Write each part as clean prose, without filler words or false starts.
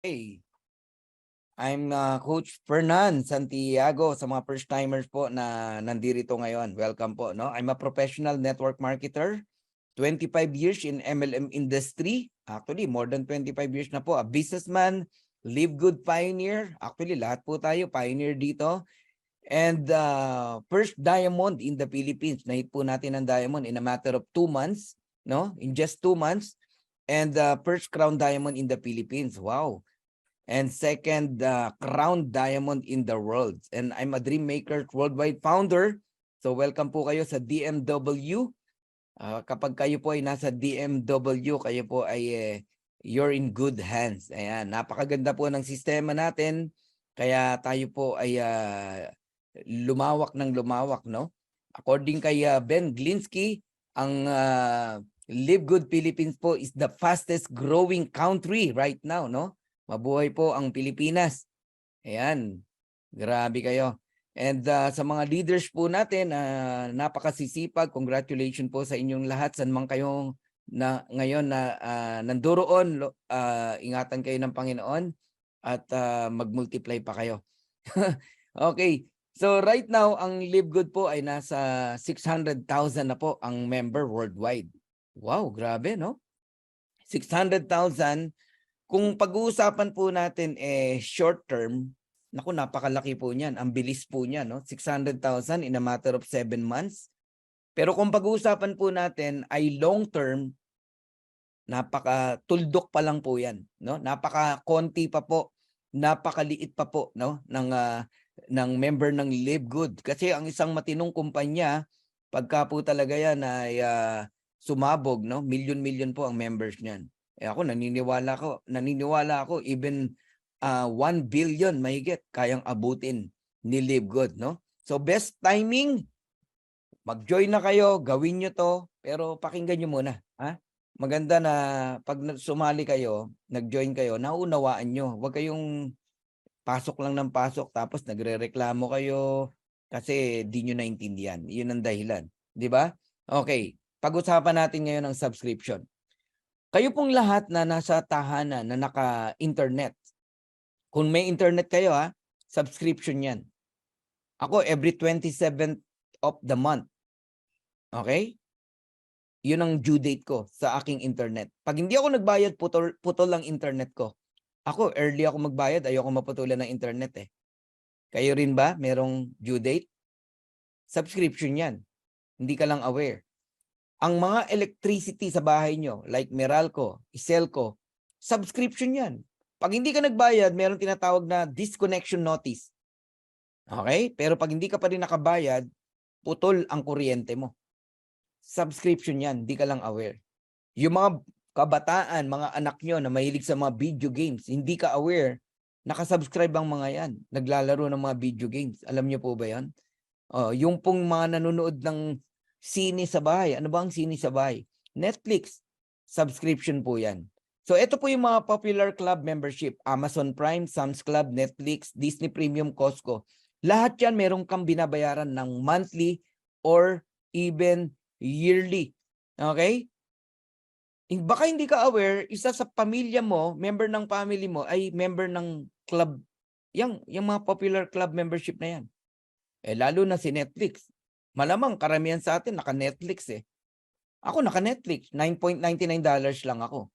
Hey, I'm Coach Fernan Santiago sa mga first-timers po na nandito ngayon. Welcome po. No? I'm a professional network marketer, 25 years in MLM industry. Actually, more than 25 years na po. A businessman, live good pioneer. Actually, lahat po tayo pioneer dito. And first diamond in the Philippines. Nahit po natin ang diamond in a matter of 2 months. No? In just 2 months. And first crown diamond in the Philippines. Wow. And second crown diamond in the world. And I'm a Dream Maker worldwide founder. So welcome po kayo sa DMW. Kapag kayo po ay nasa DMW, kayo po ay you're in good hands. Ayan, napakaganda po ng sistema natin. Kaya tayo po ay lumawak ng lumawak, no? According kay Ben Glinsky, ang Live Good Philippines po is the fastest growing country right now, no? Mabuhay po ang Pilipinas. Ayan, grabe kayo. And sa mga leaders po natin, napakasisipag. Congratulations po sa inyong lahat. San man kayong ngayon na nanduroon, ingatan kayo ng Panginoon at mag-multiply pa kayo. Okay, so right now, ang Live Good po ay nasa 600,000 na po ang member worldwide. Wow, grabe, no? 600,000. Kung pag-uusapan po natin short term, naku, napakalaki po niyan. Ang bilis po niyan, no? 600,000 in a matter of 7 months. Pero kung pag-uusapan po natin ay long term, napaka-tuldok pa lang po 'yan, no? Napaka-konti pa po, napakaliit pa po, no, ng member ng Live Good. Kasi ang isang matinong kumpanya, pagka po talaga 'yan ay sumabog, no? Milyon-milyon po ang members niyan. Ako naniniwala ako even 1 billion mahigit kayang abutin ni Live Good, no? So best timing, mag-join na kayo, gawin niyo 'to, pero pakinggan niyo muna, ha? Maganda na pag sumali kayo, nag-join kayo, naunawaan niyo. Huwag kayong pasok lang ng pasok tapos nagrereklamo kayo kasi di niyo naintindihan. 'Yun ang dahilan, 'di ba? Okay, pag-usapan natin ngayon ang subscription. Kayo pong lahat na nasa tahanan na naka-internet, kung may internet kayo subscription 'yan. Ako every 27th of the month, okay? 'Yun ang due date ko sa aking internet. Pag hindi ako nagbayad, putol ang internet ko. Ako early ako magbayad, ayoko maputulan ng internet eh. Kayo rin ba merong due date? Subscription 'yan. Hindi ka lang aware. Ang mga electricity sa bahay nyo, like Meralco, Iselco, subscription 'yan. Pag hindi ka nagbayad, meron tinatawag na disconnection notice. Okay? Pero pag hindi ka pa rin nakabayad, putol ang kuryente mo. Subscription 'yan, hindi ka lang aware. Yung mga kabataan, mga anak nyo na mahilig sa mga video games, hindi ka aware, nakasubscribe ang mga yan, naglalaro ng mga video games. Alam nyo po ba yan? Yung pong mga nanonood ng sine sa bahay. Ano ba ang sine sa bahay? Netflix. Subscription po yan. So ito po yung mga popular club membership. Amazon Prime, Sam's Club, Netflix, Disney Premium, Costco. Lahat yan meron kang binabayaran ng monthly or even yearly. Okay? Baka hindi ka aware, isa sa pamilya mo, member ng family mo ay member ng club. Yung mga popular club membership na yan. Lalo na si Netflix. Malamang karamihan sa atin naka-Netflix eh. Ako naka-Netflix, $9.99 lang ako.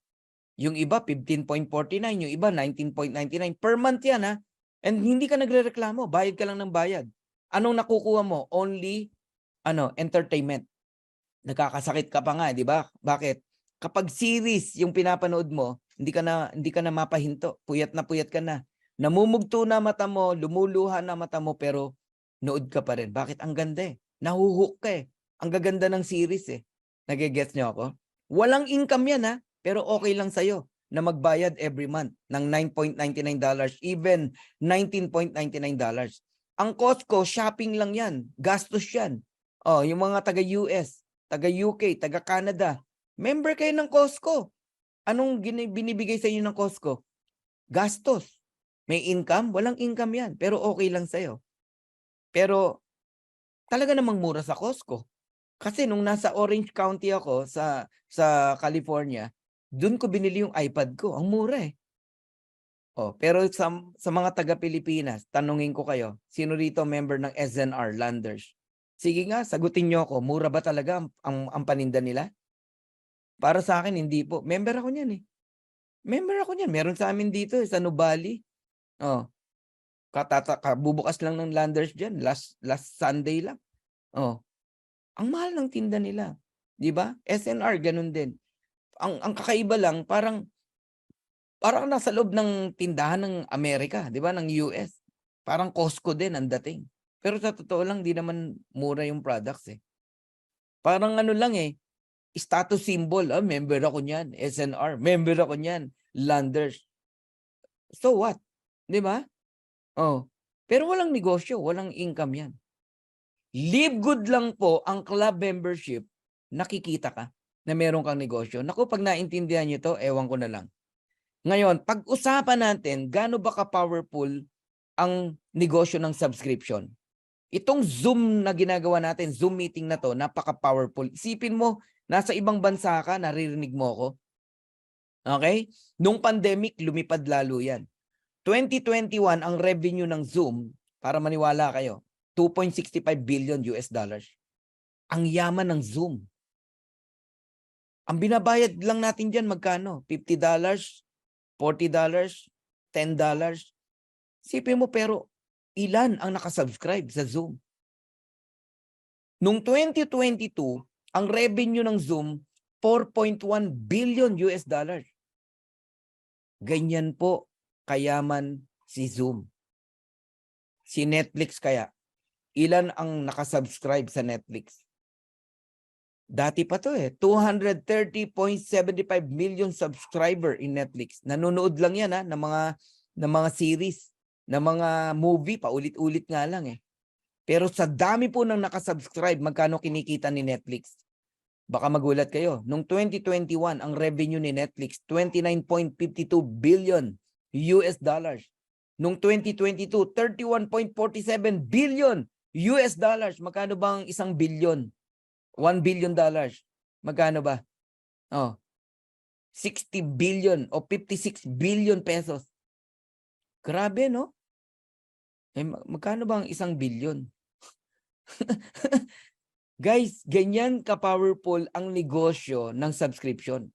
Yung iba 15.49, yung iba 19.99 per month yan. And hindi ka nagrereklamo, bayad ka lang ng bayad. Anong nakukuha mo? Only entertainment. Nakakasakit ka pa nga, di ba? Bakit? Kapag series yung pinapanood mo, hindi ka na mapahinto. Puyat ka na. Namumugto na mata mo, lumuluha na mata mo, pero nood ka pa rin. Bakit? Ang ganda eh. Nahuhook ka eh. Ang gaganda ng series eh. Nagigets niyo ako? Walang income yan pero okay lang sa'yo na magbayad every month ng $9.99, even $19.99. Ang Costco, shopping lang yan. Gastos yan. Yung mga taga-US, taga-UK, taga-Canada, member kayo ng Costco. Anong binibigay sa inyo ng Costco? Gastos. May income? Walang income yan. Pero okay lang sa'yo. Pero talaga namang mura sa Costco. Kasi nung nasa Orange County ako sa California, dun ko binili yung iPad ko. Ang mura eh. Pero sa mga taga-Pilipinas, tanungin ko kayo, sino rito member ng SNR, Landers? Sige nga, sagutin niyo ako, mura ba talaga ang paninda nila? Para sa akin, hindi po. Member ako niyan eh. Member ako niyan. Meron sa amin dito sa Nubali. Oh, bubukas lang ng Landers diyan last Sunday lang. Ang mahal ng tinda nila. 'Di ba? SNR ganun din. Ang kakaiba lang parang nasa loob ng tindahan ng Amerika, 'di ba, ng US. Parang Costco din ang dating. Pero sa totoo lang, di naman mura yung products eh. Parang ano lang eh, status symbol. Member ako niyan, SNR. Member ako niyan, Landers. So what? 'Di ba? Pero walang negosyo, walang income yan. Live good lang po ang club membership, nakikita ka na meron kang negosyo. Naku, pag naintindihan nyo to, ewan ko na lang. Ngayon, pag-usapan natin, gaano ba ka-powerful ang negosyo ng subscription? Itong Zoom na ginagawa natin, Zoom meeting na to, napaka-powerful. Isipin mo, nasa ibang bansa ka, naririnig mo ako. Okay? Nung pandemic, lumipad lalo yan. 2021, ang revenue ng Zoom, para maniwala kayo, 2.65 billion US dollars. Ang yaman ng Zoom. Ang binabayad lang natin dyan, magkano? $50, $40, $10. Sipin mo, pero ilan ang nakasubscribe sa Zoom? Noong 2022, ang revenue ng Zoom, 4.1 billion US dollars. Ganyan po kayaman si Zoom. Si Netflix kaya, ilan ang nakasubscribe sa Netflix? Dati pa to 230.75 million subscriber in Netflix. Nanonood lang yan ng mga series, ng mga movie, paulit-ulit nga lang Pero sa dami po ng nakasubscribe, magkano kinikita ni Netflix? Baka magulat kayo. Noong 2021, ang revenue ni Netflix, 29.52 billion US dollars. Noong 2022, 31.47 billion US dollars. Magkano ba ang 1 billion? $1 billion. Magkano ba? 60 billion o 56 billion pesos. Grabe, no? Magkano ba ang 1 billion? Guys, ganyan ka-powerful ang negosyo ng subscription.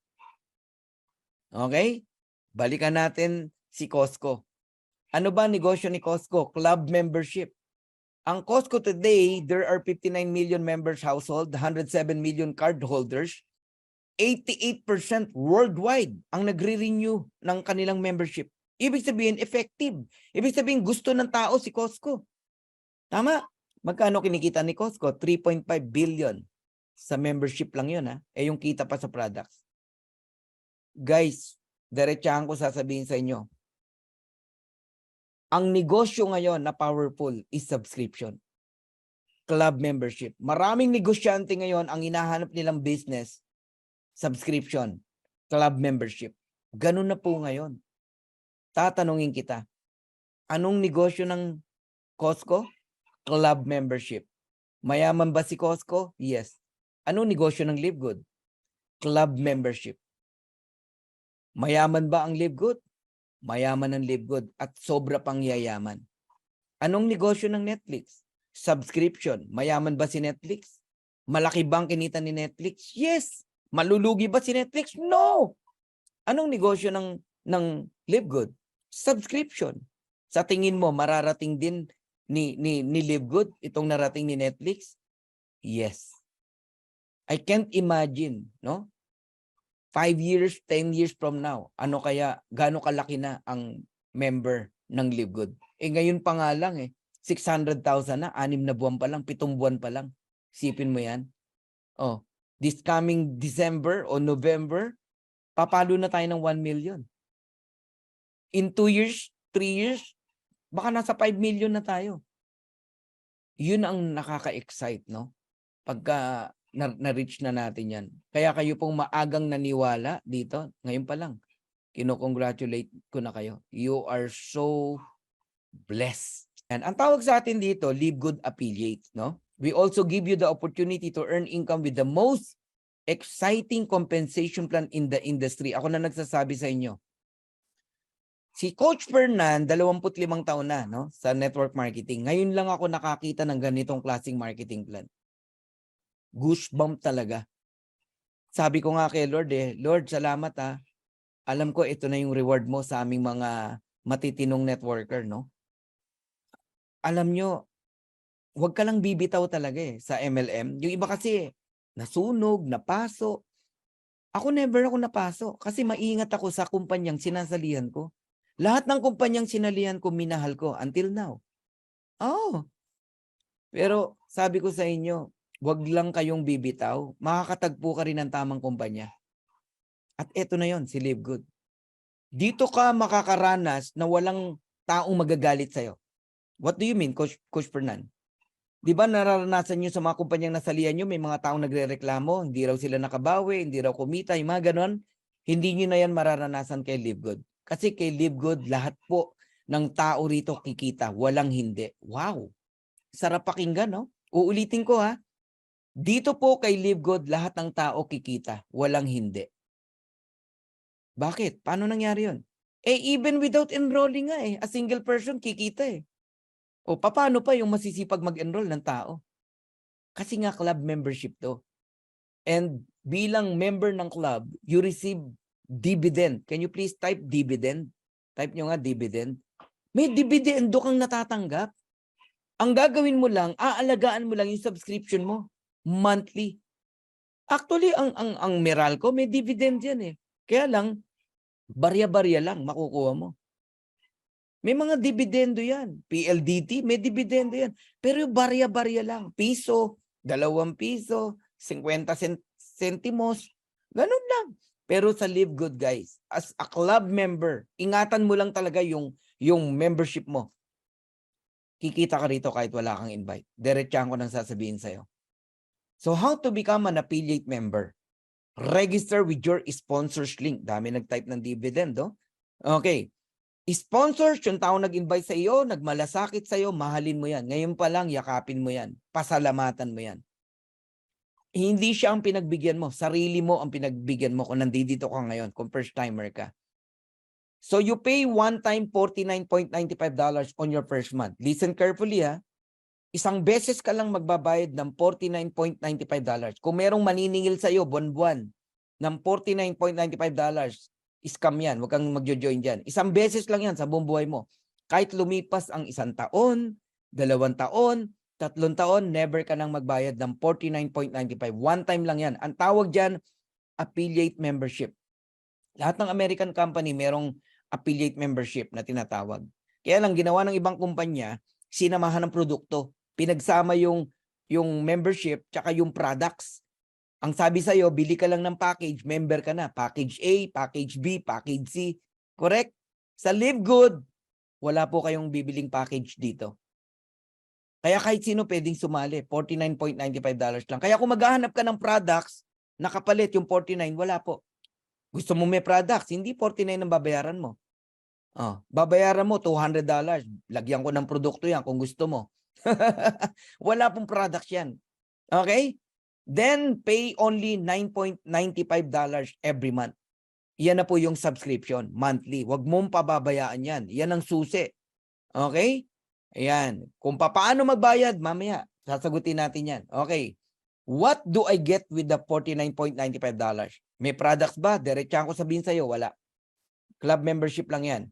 Okay? Balikan natin si Costco. Ano ba negosyo ni Costco? Club membership. Ang Costco today, there are 59 million members household, 107 million card holders, 88% worldwide ang nagre-renew ng kanilang membership. Ibig sabihin, effective. Ibig sabihin, gusto ng tao si Costco. Tama? Magkano kinikita ni Costco? 3.5 billion. Sa membership lang yun yung kita pa sa products. Guys, diretsahan ko sasabihin sa inyo. Ang negosyo ngayon na powerful is subscription. Club membership. Maraming negosyante ngayon ang hinahanap nilang business, subscription, club membership. Ganun na po ngayon. Tatanungin kita, anong negosyo ng Costco? Club membership. Mayaman ba si Costco? Yes. Anong negosyo ng Live Good? Club membership. Mayaman ba ang Live Good? Mayaman ang Live Good at sobra pang yayaman. Anong negosyo ng Netflix? Subscription. Mayaman ba si Netflix? Malaki bang kinita ni Netflix? Yes. Malulugi ba si Netflix? No. Anong negosyo ng Live Good? Subscription. Sa tingin mo, mararating din ni Live Good itong narating ni Netflix? Yes. I can't imagine, no? 5 years, 10 years from now, gaano kalaki na ang member ng Live Good? Ngayon pa nga lang 600,000 na, 6 na buwan pa lang, 7 buwan pa lang. Sipin mo yan. This coming December o November, papalo na tayo ng 1 million. In 2 years, 3 years, baka nasa 5 million na tayo. Yun ang nakaka-excite, no? Pagka na-reach na natin yan. Kaya kayo pong maagang naniwala dito, ngayon pa lang, kino-congratulate ko na kayo. You are so blessed. And ang tawag sa atin dito, Live Good Affiliates, no? We also give you the opportunity to earn income with the most exciting compensation plan in the industry. Ako na nagsasabi sa inyo. Si Coach Fernan, 25 taon na, no, sa network marketing. Ngayon lang ako nakakita ng ganitong klaseng marketing plan. Goosebump talaga. Sabi ko nga kay Lord Lord, salamat ha. Alam ko ito na yung reward mo sa aming mga matitinong networker, no? Alam nyo, huwag ka lang bibitaw talaga sa MLM. Yung iba kasi, nasunog, napaso. Ako never ako napaso kasi maingat ako sa kumpanyang sinasalihan ko. Lahat ng kumpanyang sinalihan ko, minahal ko until now. Oh, pero sabi ko sa inyo, wag lang kayong bibitaw. Makakatagpo ka rin ng tamang kumpanya. At eto na yon, si Live Good. Dito ka makakaranas na walang taong magagalit sa'yo. What do you mean, Coach Fernan? Di ba nararanasan nyo sa mga kumpanyang nasalihan nyo, may mga taong nagre-reklamo, hindi raw sila nakabawi, hindi raw kumita, yung mga ganon. Hindi nyo na yan mararanasan kay Live Good. Kasi kay Live Good, lahat po ng tao rito kikita, walang hindi. Wow! Sarap pakinggan, no? Uulitin ko ha. Dito po kay Live Good, lahat ng tao kikita, walang hindi. Bakit? Paano nangyari yun? Even without enrolling nga a single person kikita O paano pa yung masisipag mag-enroll ng tao? Kasi nga club membership to. And bilang member ng club, you receive dividend. Can you please type dividend? Type nyo nga dividend. May dividendo kang natatanggap. Ang gagawin mo lang, aalagaan mo lang yung subscription mo. Monthly. Actually, ang Meralco, may dividend yan Kaya lang, barya-barya lang makukuha mo. May mga dividendo yan. PLDT, may dividendo yan. Pero yung barya-barya lang. Piso, 2 piso, 50 centimos. Ganun lang. Pero sa Live Good, guys, as a club member, ingatan mo lang talaga yung membership mo. Kikita ka rito kahit wala kang invite. Diretsahan ko nang sasabihin sa'yo. So how to become an affiliate member? Register with your sponsors link. Dami nag-type ng dividend, Okay. Sponsors, yung tao nag-invite sa iyo, nagmalasakit sa iyo, mahalin mo yan. Ngayon pa lang, yakapin mo yan. Pasalamatan mo yan. Hindi siya ang pinagbigyan mo. Sarili mo ang pinagbigyan mo kung nandito ka ngayon, kung first timer ka. So you pay one time $49.95 on your first month. Listen carefully ha. Isang beses ka lang magbabayad ng $49.95. Kung merong maniningil sa iyo buwan-buwan ng $49.95, scam yan. Huwag kang magjo-join dyan. Isang beses lang yan sa buong buhay mo. Kahit lumipas ang 1 taon, 2 taon, 3 taon, never ka nang magbayad ng $49.95. One time lang yan. Ang tawag dyan, affiliate membership. Lahat ng American company merong affiliate membership na tinatawag. Kaya lang ginawa ng ibang kumpanya, sinamahan ng produkto. Pinagsama yung membership tsaka yung products. Ang sabi sa'yo, bili ka lang ng package, member ka na. Package A, package B, package C. Correct? Sa Live Good, wala po kayong bibiling package dito. Kaya kahit sino pwedeng sumali, $49.95 lang. Kaya kung maghahanap ka ng products, nakapalit yung 49, wala po. Gusto mo may products, hindi 49 ang babayaran mo. Babayaran mo $200. Lagyan ko ng produkto yan kung gusto mo. Wala pong products yan. Okay? Then pay only $9.95 every month. Yan na po yung subscription, monthly. Huwag mong pababayaan yan. Yan ang susi. Okay? Ayan. Kung paano magbayad, mamaya, sasagutin natin yan. Okay. What do I get with the $49.95? May products ba? Diretsahan ko sabihin sa'yo, wala. Club membership lang yan.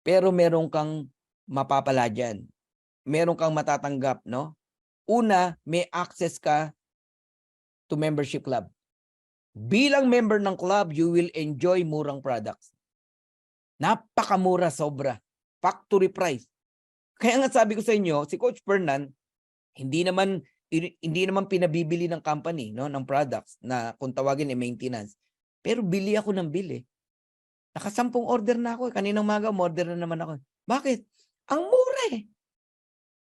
Pero meron kang mapapala dyan. Meron kang matatanggap, no? Una, may access ka to membership club. Bilang member ng club, you will enjoy murang products. Napakamura, sobra. Factory price. Kaya nga sabi ko sa inyo, si Coach Fernan, hindi naman pinabibili ng company, no, ng products na kung tawagin maintenance. Pero bili ako ng bili. Nakasampung order na ako. Kaninang maga, order na naman ako. Bakit? Ang mura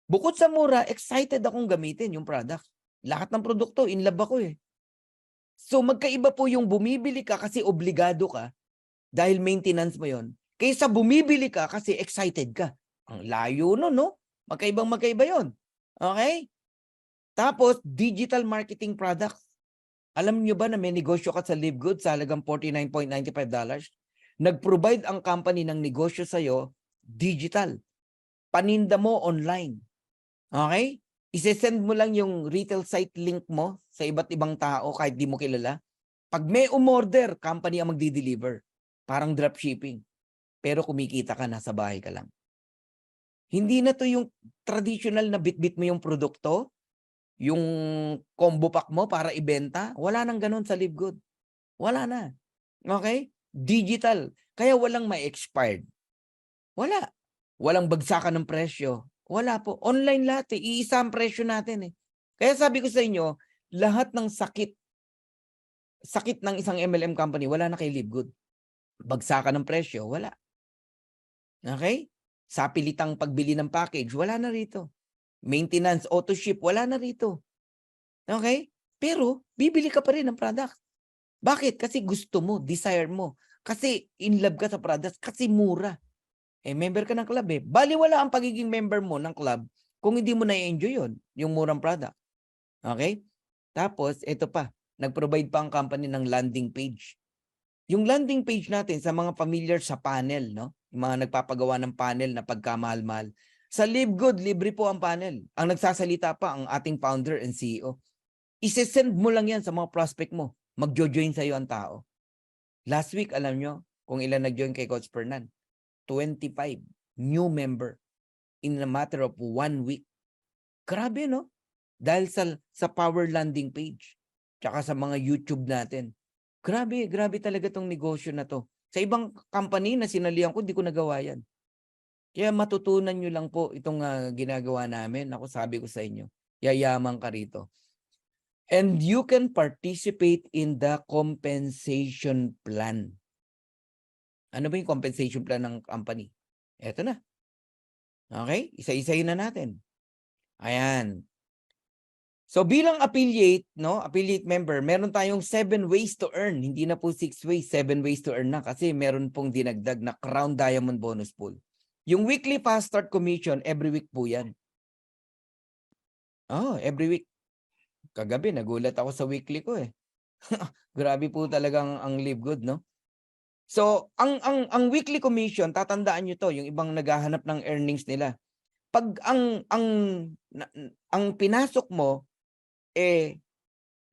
Bukod sa mura, excited akong gamitin yung product. Lahat ng produkto, in love ako So magkaiba po yung bumibili ka kasi obligado ka dahil maintenance mo yon, kaysa bumibili ka kasi excited ka. Ang layo no? Magkaiba yon. Okay? Tapos, digital marketing products. Alam nyo ba na may negosyo ka sa Live Good sa halagang $49.95? Nag-provide ang company ng negosyo sa'yo, digital. Paninda mo online. Okay? Isesend mo lang yung retail site link mo sa iba't ibang tao kahit di mo kilala. Pag may umorder, company ang magdi-deliver. Parang dropshipping. Pero kumikita ka, nasa bahay ka lang. Hindi na to yung traditional na bit-bit mo yung produkto, yung combo pack mo para ibenta. Wala nang ganun sa LiveGood. Wala na. Okay? Digital. Kaya walang ma-expired. Wala. Walang bagsakan ng presyo. Wala po. Online lahat eh. Iisa ang presyo natin eh. Kaya sabi ko sa inyo, lahat ng sakit ng isang MLM company, wala na kay LiveGood. Bagsakan ng presyo, wala. Okay? Sa pilitang pagbili ng package, wala na rito. Maintenance, auto ship, wala na rito. Okay? Pero, bibili ka pa rin ng product. Bakit? Kasi gusto mo, desire mo. Kasi in love ka sa product, kasi mura. Eh, member ka ng club eh. Baliwala ang pagiging member mo ng club kung hindi mo na-enjoy yun, yung murang product. Okay? Tapos, ito pa, nag-provide pa ang company ng landing page. Yung landing page natin sa mga familiar sa panel, no? Yung mga nagpapagawa ng panel na pagkamahal-mahal. Sa LiveGood, libre po ang panel. Ang nagsasalita pa ang ating founder and CEO. Isesend mo lang yan sa mga prospect mo. Magjo-join sa'yo ang tao. Last week, alam nyo kung ilan nag-join kay Coach Fernan? 25 new member in a matter of 1 week. Grabe, no? Dahil sa power landing page. Tsaka sa mga YouTube natin. Grabe talaga tong negosyo na to. Sa ibang company na sinalihan ko, di ko nagawa yan. Kaya matutunan nyo lang po itong ginagawa namin. Ako sabi ko sa inyo, yayaman ka rito. And you can participate in the compensation plan. Ano ba yung compensation plan ng company? Eto na. Okay? Isa-isahin na natin. Ayan. So bilang affiliate, no, affiliate member, meron tayong 7 ways to earn. Hindi na po 6 ways, 7 ways to earn na kasi meron pong dinagdag na Crown Diamond Bonus Pool. Yung weekly fast start commission, every week po yan. Oh, every week. Kagabi, nagulat ako sa weekly ko eh. Grabe po talagang ang LiveGood, no? So, ang weekly commission, tatandaan nyo to, yung ibang naghahanap ng earnings nila. Pag ang pinasok mo,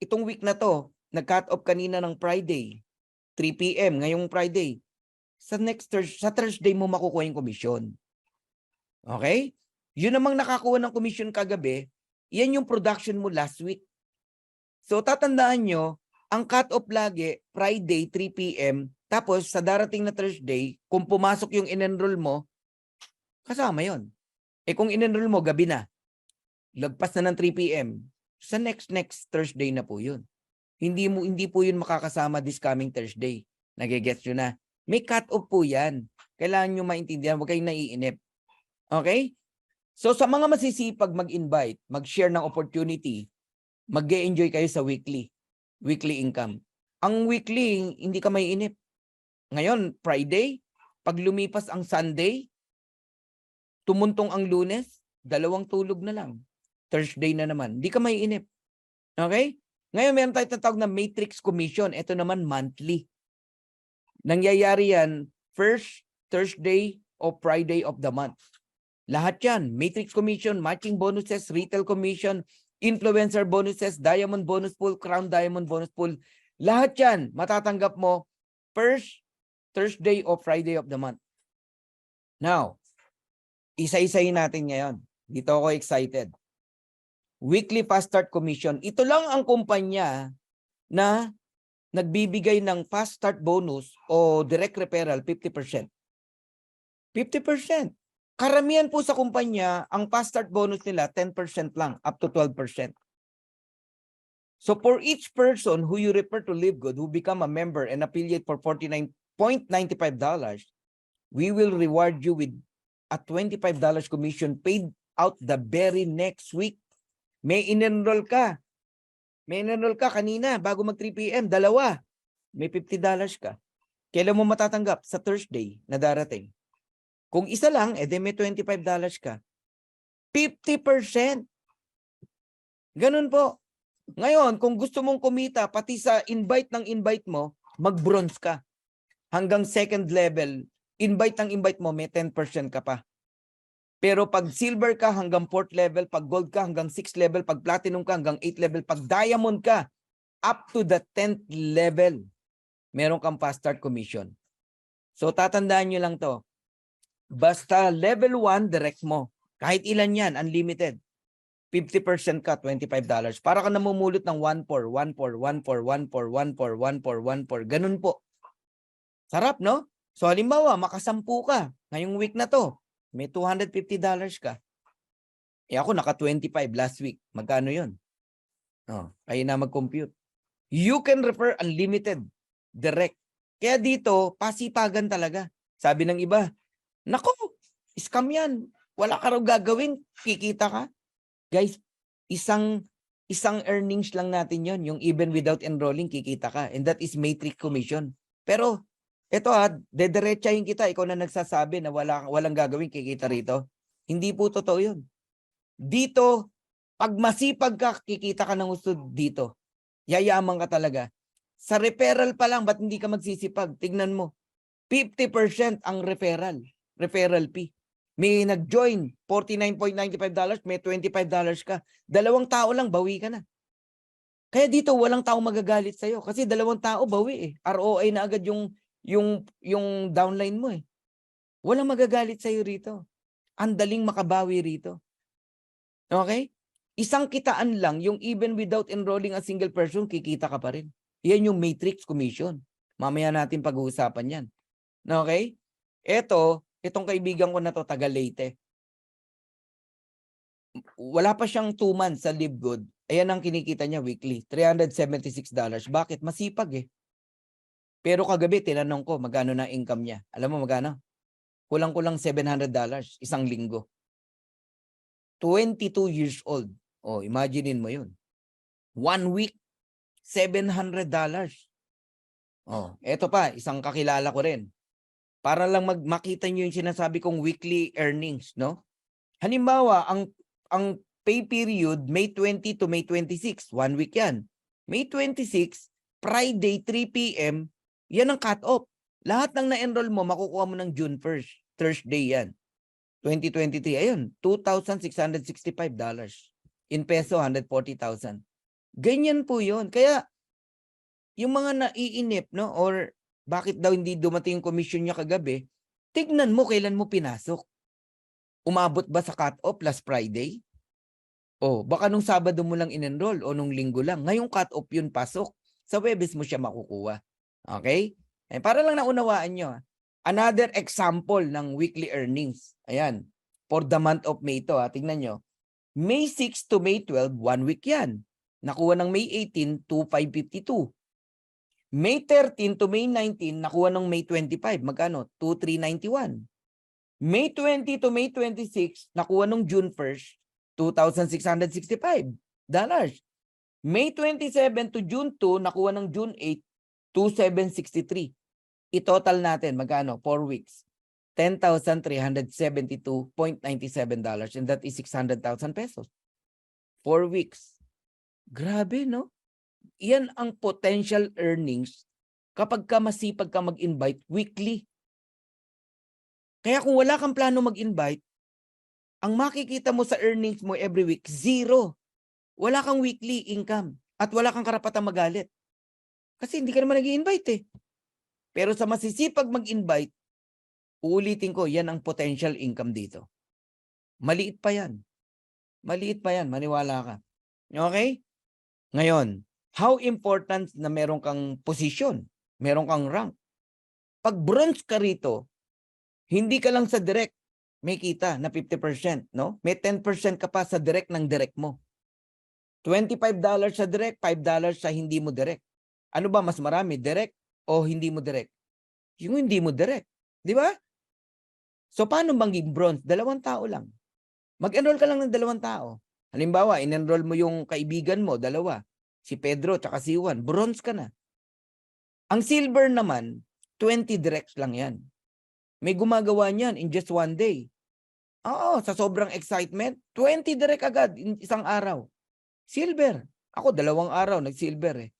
itong week na to, nag-cut off kanina ng Friday, 3 p.m. ngayong Friday. Sa Thursday mo makukuha yung commission. Okay? Yun namang nakakuha ng commission kagabi, yan yung production mo last week. So tatandaan nyo, ang cut off lagi, Friday, 3 p.m. Tapos sa darating na Thursday, kung pumasok yung in-enroll mo, kasama yon. Kung in-enroll mo, gabi na. Lagpas na ng 3 p.m. Sa next Thursday na po yun. Hindi po yun makakasama this coming Thursday. Nagigets nyo na. May cut-off po yan. Kailangan nyo maintindihan. Huwag kayong naiinip. Okay? So sa mga masisipag mag-invite, mag-share ng opportunity, mag-enjoy kayo sa weekly income. Ang weekly, hindi ka maiinip. Ngayon, Friday, pag lumipas ang Sunday, tumuntong ang Lunes, 2 tulog na lang. Thursday na naman. Hindi ka maiinip. Okay? Ngayon, meron tayong tatawag na matrix commission. Ito naman, monthly. Nangyayari yan, first Thursday o Friday of the month. Lahat yan. Matrix commission, matching bonuses, retail commission, influencer bonuses, diamond bonus pool, crown diamond bonus pool. Lahat yan, matatanggap mo first Thursday o Friday of the month. Now, isa-isahin natin ngayon. Dito ako excited. Weekly fast start commission. Ito lang ang kumpanya na nagbibigay ng fast start bonus o direct referral 50%. 50%. Karamihan po sa kumpanya, ang fast start bonus nila 10% lang, up to 12%. So for each person who you refer to LiveGood, who become a member and affiliate for $49.95, we will reward you with a $25 commission paid out the very next week. May in-enroll ka. May in-enroll ka kanina bago mag 3 p.m. Dalawa. May $50 ka. Kailan mo matatanggap? Sa Thursday na darating. Kung isa lang, edi may $25 ka. 50%. Ganun po. Ngayon, kung gusto mong kumita, pati sa invite mo, mag-bronze ka. hanggang second level, invite mo, may 10% ka pa. Pero pag silver ka hanggang 4th level, pag gold ka hanggang 6th level, pag platinum ka hanggang 8th level, pag diamond ka, up to the 10th level, meron kang fast start commission. So tatandaan nyo lang to. Basta level 1, direct mo. Kahit ilan yan, unlimited. 50% ka, $25. Para ka namumulot ng 1-4, 1-4, 1-4, 1-4, 1-4, 1-4, 1-4. Ganun po. Sarap, no? So halimbawa, makasampu ka. Ngayong week na to, may $250 ka. Eh ako naka 25 last week. Magkano yun? Oh, kayo na mag-compute. You can refer unlimited. Direct. Kaya dito, pasipagan talaga. Sabi ng iba, nako, scam yan. Wala ka raw gagawin. Kikita ka. Guys, isang earnings lang natin yon, yung even without enrolling, kikita ka. And that is matrix commission. Pero, eto dederechahin kita, ikaw na nagsasabi na walang gagawin, kikita rito. Hindi po totoo yun. Dito, pag masipag ka, kikita ka ng gusto dito. Yayaman ka talaga. Sa referral pa lang, ba't hindi ka magsisipag? Tignan mo. 50% ang referral fee. May nag-join, $49.95, may $25 ka. 2 tao lang, bawi ka na. Kaya dito, walang tao magagalit sa'yo. Kasi 2 tao, bawi eh. ROI na agad yung downline mo eh. Walang magagalit sa'yo rito. Ang daling makabawi rito. Okay? Isang kitaan lang, yung even without enrolling a single person, kikita ka pa rin. Yan yung matrix commission. Mamaya natin pag-uusapan yan. Okay? Itong kaibigan ko na to, taga Leyte. Wala pa siyang 2 months sa Live Good. Ayan ang kinikita niya weekly. $376. Bakit? Masipag eh. Pero kagabi, tinanong ko, magkano na income niya. Alam mo magkano? Kulang-kulang $700 isang linggo. 22 years old. Oh, imaginein mo yun. 1 week, $700. Oh, eto pa, isang kakilala ko rin. Para lang makita niyo yung sinasabi kong weekly earnings, no? Halimbawa, ang pay period May 20 to May 26, 1 week 'yan. May 26, Friday 3 PM, 'yan ang cut-off. Lahat ng na-enroll mo makukuha mo ng June 1st, Thursday 'yan. 2023, ayun, $2,665. In peso, 140,000. Ganyan po 'yon. Kaya yung mga naiinip, no, or bakit daw hindi dumating yung commission niya kagabi, tignan mo kailan mo pinasok. Umabot ba sa cut-off last Friday? O baka nung Sabado mo lang in-enroll o nung Linggo lang. Ngayong cut-off yun pasok. Sa Huwebes mo siya makukuha. Okay? Para lang naunawaan nyo. Another example ng weekly earnings. Ayan. For the month of May ito. Tingnan nyo. May 6 to May 12, 1 week yan. Nakuha ng May 18, 2,552. May 13 to May 19, nakuha ng May 25. Magkano? 2,391. May 20 to May 26, nakuha ng June 1st, $2,665. May 27 to June 2, nakuha ng June 8, 2,763. I-total natin, magkano? 4 weeks. $10,372.97. And that is 600,000 pesos. 4 weeks. Grabe, no? Yan ang potential earnings kapag ka masipag ka mag-invite weekly. Kaya kung wala kang plano mag-invite, ang makikita mo sa earnings mo every week, zero. Wala kang weekly income at wala kang karapatang magalit. Kasi hindi ka naman nag-i-invite eh. Pero sa masisipag mag-invite, uulitin ko, yan ang potential income dito. Maliit pa yan. Maliit pa yan, maniwala ka. Okay? Ngayon, how important na meron kang position, meron kang rank. Pag bronze ka rito, hindi ka lang sa direct may kita na 50%, no? May 10% ka pa sa direct ng direct mo. $25 sa direct, $5 sa hindi mo direct. Ano ba mas marami, direct o hindi mo direct? Yung hindi mo direct, di ba? So paano maging bronze? 2 tao lang. Mag-enroll ka lang ng 2 tao. Halimbawa, in-enroll mo yung kaibigan mo, 2. Si Pedro tsaka si Juan, bronze ka na. Ang silver naman, 20 directs lang yan. May gumagawa niyan in just 1 day. Oo, sa sobrang excitement, 20 direct agad in isang araw. Silver. Ako, 2 araw nag-silver eh.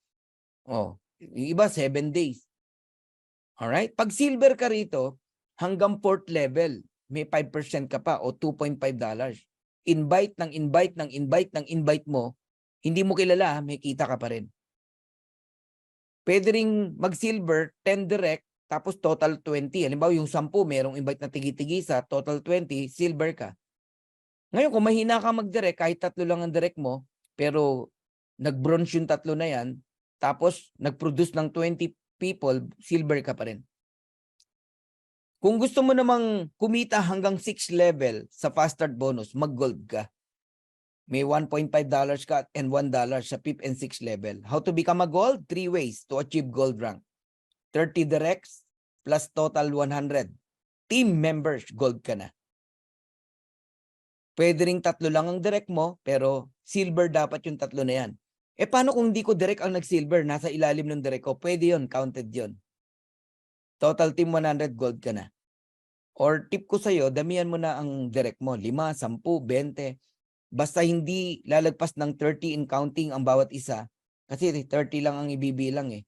Oh, yung iba 7 days. Alright? Pag silver ka rito, hanggang 4th level, may 5% ka pa o $2.5. Invite ng invite ng invite ng invite mo, hindi mo kilala, may kita ka pa rin. Pwede ring mag-silver, 10 direct, tapos total 20. Halimbawa, yung 10, merong invite na tigi-tigi sa total 20, silver ka. Ngayon, kung mahina ka mag-direct, kahit 3 lang ang direct mo, pero nag-bronze yung 3 na yan, tapos nag-produce ng 20 people, silver ka pa rin. Kung gusto mo namang kumita hanggang 6 level sa fast start bonus, mag-gold ka. May $1.5 ka and $1 sa 5th and 6th level. How to become a gold? 3 ways to achieve gold rank. 30 directs plus total 100. Team members, gold ka na. Pwede ring 3 lang ang direct mo, pero silver dapat yung 3 na yan. Eh paano kung hindi ko direct ang nag-silver, nasa ilalim ng direct ko? Pwede yun, counted yun. Total team 100, gold ka na. Or tip ko sa'yo, damihan mo na ang direct mo. 5, 10, 20. Basta hindi lalagpas ng 30 in counting ang bawat isa. Kasi 30 lang ang ibibilang eh.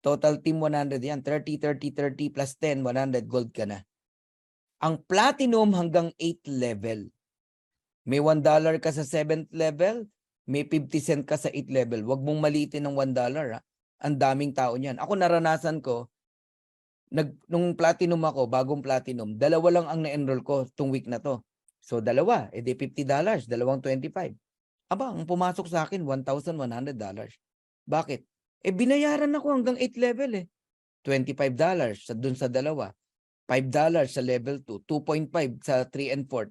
Total team 100 yan. 30, 30, 30 plus 10, 100, gold ka na. Ang platinum hanggang 8th level. May $1 ka sa 7th level, may 50 cent ka sa 8th level. Huwag mong maliitin ng $1 ha. Ang daming tao niyan. Ako naranasan ko, nung platinum ako, bagong platinum, 2 lang ang na-enroll ko itong week na to. So 2, edi $50, dalawang 25. Aba, ang pumasok sa akin, $1,100. Bakit? Eh binayaran ako hanggang 8th level eh. $25 dun sa 2, $5 sa level 2, 2.5 sa 3 and 4,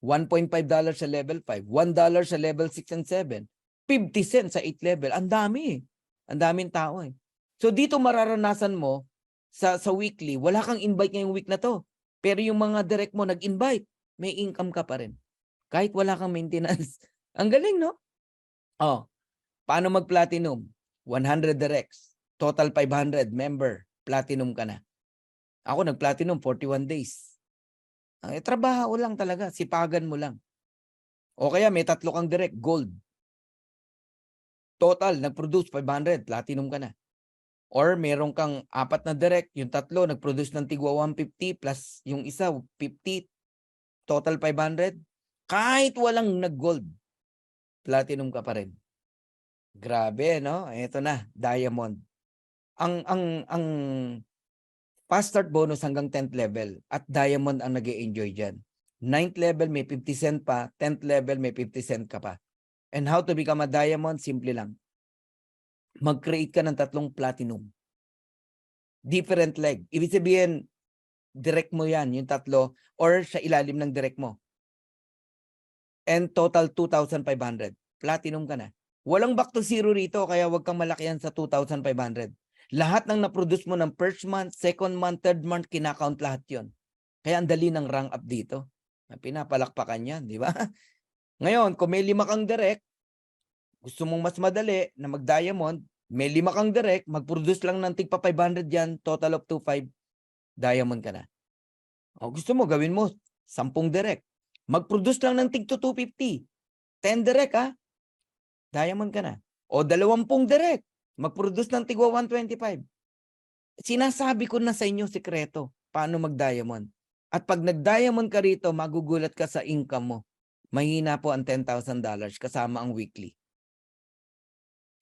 $1.5 sa level 5, $1 sa level 6 and 7, 50 cents sa 8th level. Ang dami eh. Ang daming tao eh. So dito mararanasan mo, sa weekly, wala kang invite ngayong week na to. Pero yung mga direct mo nag-invite, may income ka pa rin. Kahit wala kang maintenance. Ang galing, no? Oh, paano mag-platinum? 100 directs. Total 500 member. Platinum ka na. Ako nag-platinum 41 days. Trabaho lang talaga. Sipagan mo lang. O kaya may 3 kang direct. Gold. Total, nag-produce 500. Platinum ka na. Or meron kang 4 na direct, yung 3 nag-produce ng tigwa 150 plus yung isa 50, total 500. Kahit walang nag-gold, platinum ka pa rin. Grabe, no? Ito na, diamond. Ang fast start bonus hanggang 10th level at diamond ang nag-e-enjoy diyan. 9th level may 50 cent pa, 10th level may 50 cent ka pa. And how to become a diamond? Simple lang. Mag-create ka ng 3 platinum. Different leg. Ibig sabihin, direct mo yan, yung 3, or sa ilalim ng direct mo. And total 2,500. Platinum ka na. Walang back to zero rito, kaya wag kang malakihan sa 2,500. Lahat ng na-produce mo ng first month, second month, third month, kinakount lahat yon. Kaya ang dali ng rank up dito. Pinapalakpakan yan, di ba? Ngayon, kung may 5 kang direct, gusto mong mas madali na mag-diamond, may 5 kang direct, mag-produce lang ng tigpa 500 yan, total of 2,500, diamond ka na. O gusto mo, gawin mo 10 direct. Mag-produce lang ng tig to 250. 10 direct ha, diamond ka na. O 20 direct, mag-produce ng tigwa 125. Sinasabi ko na sa inyo sikreto, paano mag-diamond. At pag nag-diamond ka rito, magugulat ka sa income mo. Mahina po ang $10,000 kasama ang weekly.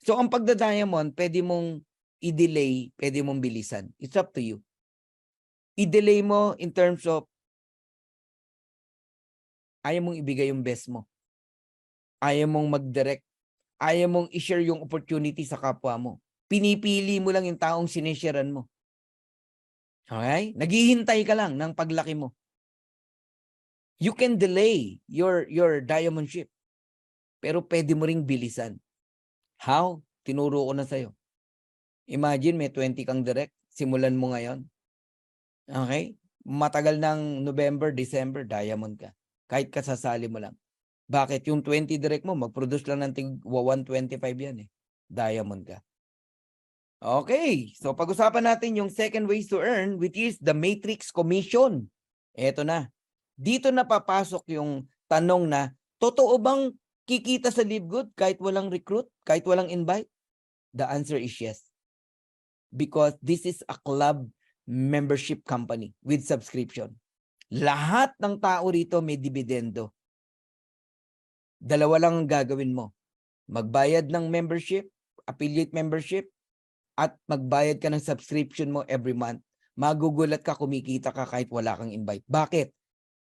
So ang pagda-diamond, pwede mong i-delay, pwede mong bilisan. It's up to you. I-delay mo in terms of ayaw mong ibigay yung best mo. Ayaw mong mag-direct. Ayaw mong i-share yung opportunity sa kapwa mo. Pinipili mo lang yung taong sinisharean mo. Okay? Naghihintay ka lang ng paglaki mo. You can delay your diamond ship. Pero pwede mo ring bilisan. How? Tinuro ko na sa'yo. Imagine may 20 kang direct. Simulan mo ngayon. Okay? Matagal ng November, December, diamond ka. Kahit kasasali mo lang. Bakit? Yung 20 direct mo, mag-produce lang ng 125 yan eh. Diamond ka. Okay. So pag-usapan natin yung second ways to earn, which is the matrix commission. Eto na. Dito na papasok yung tanong na, totoo bang kikita sa LiveGood kahit walang recruit, kahit walang invite? The answer is yes. because this is a club membership company with subscription. Lahat ng tao rito may dividendo. Dalawa lang ang gagawin mo. Magbayad ng membership, affiliate membership, at magbayad ka ng subscription mo every month. Magugulat ka, kumikita ka kahit wala kang invite. Bakit?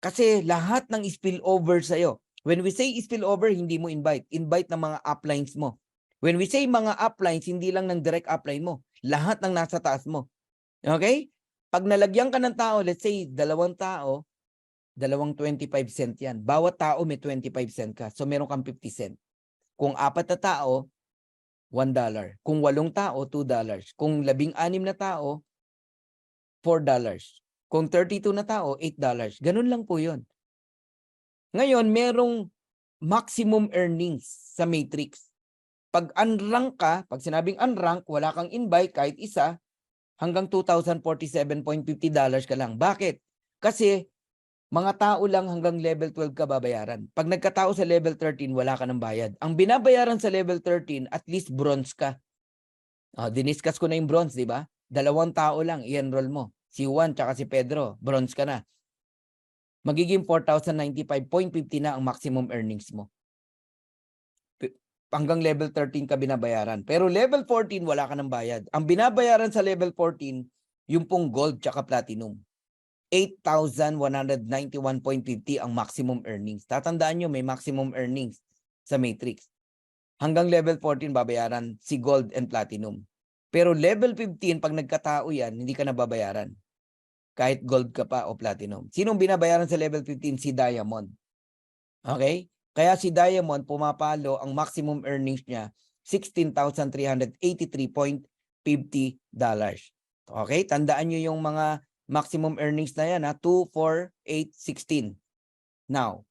Kasi lahat ng spillover sa'yo. When we say spillover, hindi mo invite. Invite ng mga uplines mo. When we say mga uplines, hindi lang ng direct upline mo. Lahat ng nasa taas mo. Okay? Pag nalagyan ka ng tao, let's say, 2 tao, 25 cent yan. Bawat tao may 25 cent ka. So, meron kang 50 cent. Kung 4 na tao, $1. Kung 8 tao, $2. Kung 16 na tao, $4. Kung 32 na tao, $8. Ganun lang po yun. Ngayon, merong maximum earnings sa matrix. Pag unrank ka, pag sinabing unrank, wala kang invite kahit isa, hanggang $2,047.50 ka lang. Bakit? Kasi mga tao lang hanggang level 12 ka babayaran. Pag nagkatao sa level 13, wala ka ng bayad. Ang binabayaran sa level 13, at least bronze ka. Diniscuss ko na yung bronze, di ba? 2 tao lang, i-enroll mo. Si Juan tsaka si Pedro, bronze ka na. Magiging 4,095.50 na ang maximum earnings mo. Hanggang level 13 ka binabayaran. Pero level 14, wala ka ng bayad. Ang binabayaran sa level 14, yung pong gold tsaka platinum. 8,191.50 ang maximum earnings. Tatandaan nyo, may maximum earnings sa matrix. Hanggang level 14, babayaran si gold and platinum. Pero level 15, pag nagkatao yan, hindi ka na babayaran. Kahit gold ka pa o platinum. Sinong binabayaran sa level 15? Si Diamond. Okay? Kaya si Diamond, pumapalo, ang maximum earnings niya, $16,383.50. Okay? Tandaan nyo yung mga maximum earnings na yan, 2, 4, 8, 16. Now,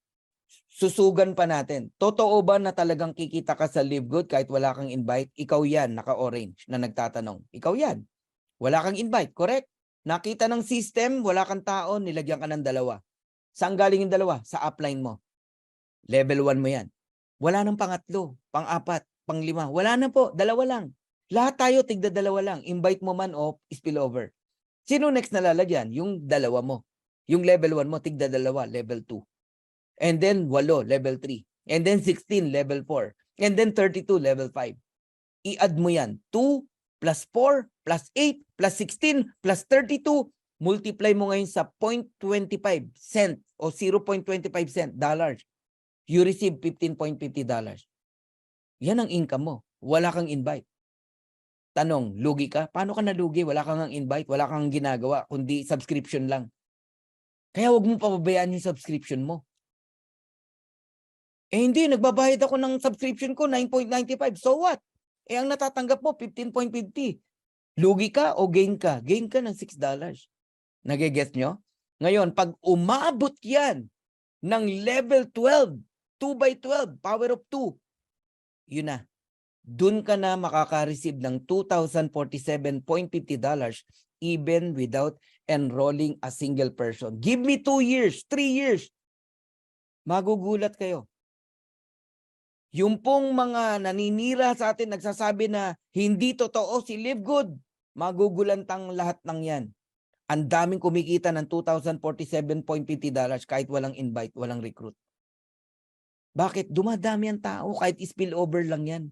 susugan pa natin. Totoo ba na talagang kikita ka sa Live Good kahit wala kang invite? Ikaw yan, naka-orange, na nagtatanong. Ikaw yan. Wala kang invite, correct? Nakita ng system, wala kang tao, nilagyan ka ng 2. Saan galing yung 2? Sa upline mo. Level 1 mo yan. Wala nang pangatlo, pang-4, pang-5. Wala na po, 2 lang. Lahat tayo tigda 2 lang. Invite mo man o spillover. Sino next na lalagyan? Yung 2 mo. Yung level 1 mo, tigda 2, level 2. And then 8, level 3. And then 16, level 4. And then 32, level 5. I-add mo yan. 2 plus 4 plus 8 plus 16 plus 32. Multiply mo ngayon sa 0.25 cent o 0.25 cent dollars. You receive $15.50. Yan ang income mo. Wala kang invite. Tanong, lugi ka? Paano ka nalugi? Wala kang invite, wala kang ginagawa, kundi subscription lang. Kaya huwag mo pababayaan yung subscription mo. Hindi, nagbabayad ako ng subscription ko, 9.95. So what? Ang natatanggap mo, 15.50. Lugi ka o gain ka? Gain ka ng $6. Nagigets nyo? Ngayon, pag umabot yan ng level 12, 2 by 12, power of 2, yun na. Dun ka na makaka-receive ng $2,047.50 even without enrolling a single person. Give me 2 years, 3 years. Magugulat kayo. Yung pong mga naninira sa atin, nagsasabi na hindi totoo si Live Good, magugulantang lahat ng yan. Ang daming kumikita ng $2,047.50 kahit walang invite, walang recruit. Bakit? Dumadami ang tao kahit spillover lang yan.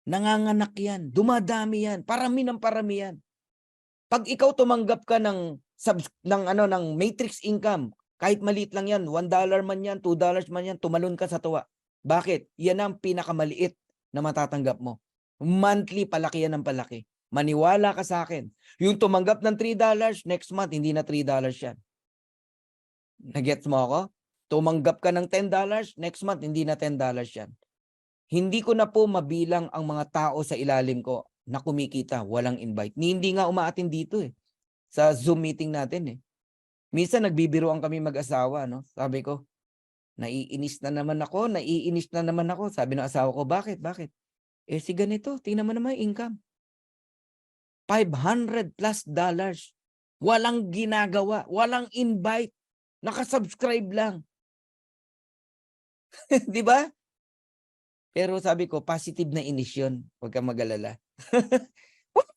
Nanganganak yan. Dumadami yan. Parami ng parami yan. Pag ikaw tumanggap ka ng matrix income, kahit maliit lang yan, $1 man yan, $2 man yan, tumalon ka sa tuwa. Bakit? Yan ang pinakamaliit na matatanggap mo. Monthly, palaki yan ng palaki. Maniwala ka sa akin. Yung tumanggap ng $3, next month, hindi na $3 yan. Nagets mo ako? Tumanggap ka ng $10, next month, hindi na $10 yan. Hindi ko na po mabilang ang mga tao sa ilalim ko na kumikita, walang invite. Hindi nga umaatin dito sa Zoom meeting natin Minsan nagbibiroan kami mag-asawa, no? Sabi ko, naiinis na naman ako. Sabi ng asawa ko, bakit? Si ganito, tingnan mo naman yung income. $500 plus. Walang ginagawa, walang invite. Nakasubscribe lang. Di ba? Pero sabi ko, positive na inis yun. Huwag kang mag-alala.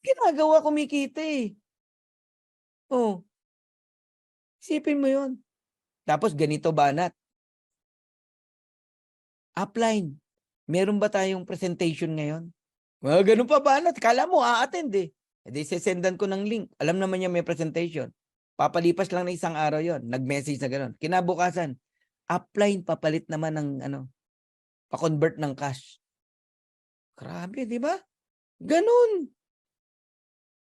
ginagawa, kumikita eh. Oh, isipin mo yun. Tapos ganito, Banat. Upline, meron ba tayong presentation ngayon? Ganun pa, Banat. Kala mo, a-attend eh. Hindi, sesendan ko ng link. Alam naman niya may presentation. Papalipas lang na isang araw yon, nag-message na gano'n. Kinabukasan, upline, papalit naman ng pa-convert ng cash. Grabe, di ba? Ganun.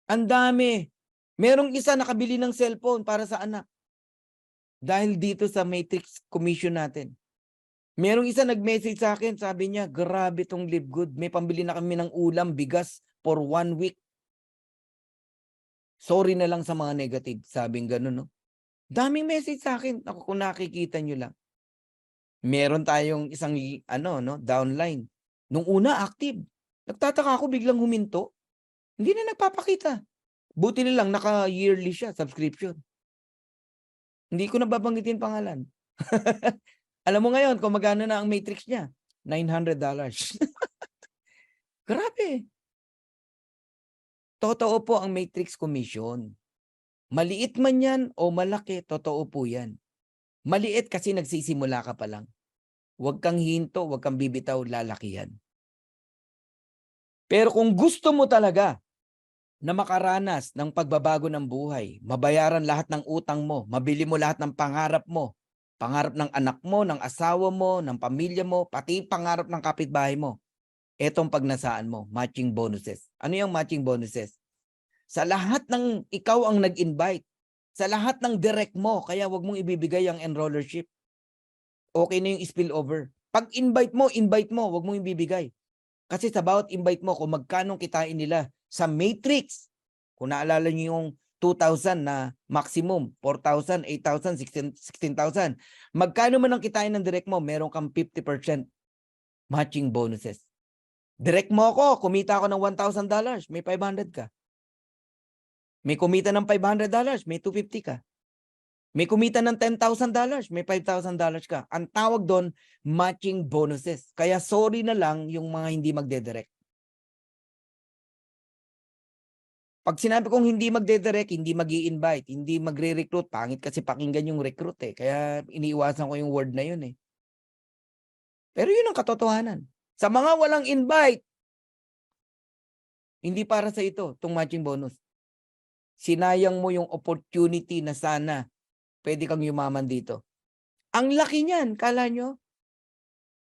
Ang dami. Merong isa nakabili ng cellphone para sa anak. Dahil dito sa Matrix Commission natin. Merong isa nag-message sa akin, sabi niya, grabe tong Live Good. May pambili na kami ng ulam, bigas for 1 week. Sorry na lang sa mga negative. Sabing gano'n, no? Daming message sa akin. Ako, kung nakikita nyo lang. Meron tayong isang, downline. Nung una, active. Nagtataka ako, biglang huminto. Hindi na nagpapakita. Buti na lang, naka-yearly siya, subscription. Hindi ko na babanggitin pangalan. Alam mo ngayon, kung magkano na ang matrix niya? $900. Grabe. Totoo po ang Matrix Commission. Maliit man yan o malaki, totoo po yan. Maliit kasi nagsisimula ka pa lang. Huwag kang hinto, huwag kang bibitaw, lalakihan. Pero kung gusto mo talaga na makaranas ng pagbabago ng buhay, mabayaran lahat ng utang mo, mabili mo lahat ng pangarap mo, pangarap ng anak mo, ng asawa mo, ng pamilya mo, pati pangarap ng kapitbahay mo, etong pagnasaan mo, matching bonuses. Ano yung matching bonuses? Sa lahat ng ikaw ang nag-invite, sa lahat ng direct mo, kaya wag mong ibibigay ang enrollership. Okay na yung spillover. Pag invite mo, wag mong ibibigay. Kasi sa bawat invite mo, kung magkano kitain nila sa Matrix, kung naalala niyo yung 2,000 na maximum, 4,000, 8,000, 16,000, magkano man ang kitain ng direct mo, meron kang 50% matching bonuses. Direct mo ako, kumita ako ng $1,000, may 500 ka. May kumita ng $500, may 250 ka. May kumita ng $10,000, may $5,000 ka. Ang tawag doon, matching bonuses. Kaya sorry na lang yung mga hindi magdedirect. Pag sinabi kong hindi magdedirect, hindi mag-i-invite, hindi magre-recruit, pangit kasi pakinggan yung recruit eh. Kaya iniiwasan ko yung word na yun eh. Pero yun ang katotohanan. Sa mga walang invite, hindi para sa ito, itong matching bonus. Sinayang mo yung opportunity na sana pwede kang yumaman dito. Ang laki niyan, kala nyo?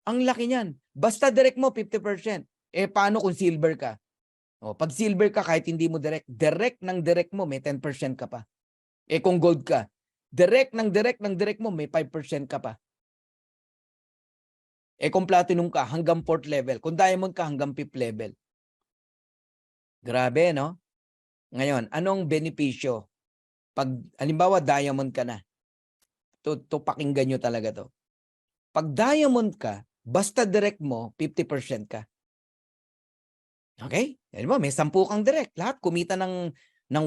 Ang laki niyan. Basta direct mo, 50%. Eh, paano kung silver ka? O, pag silver ka, kahit hindi mo direct ng direct mo, may 10% ka pa. Eh, kung gold ka, direct ng direct mo, may 5% ka pa. Eh, kung platinum ka, hanggang 4th level. Kung diamond ka, hanggang 5th level. Grabe, no? Ngayon, anong benepisyo? Pag, halimbawa, diamond ka na. To pakinggan nyo talaga to. Pag diamond ka, basta direct mo, 50% ka. Okay? Alam mo, may 10 kang direct. Lahat kumita ng $1,000.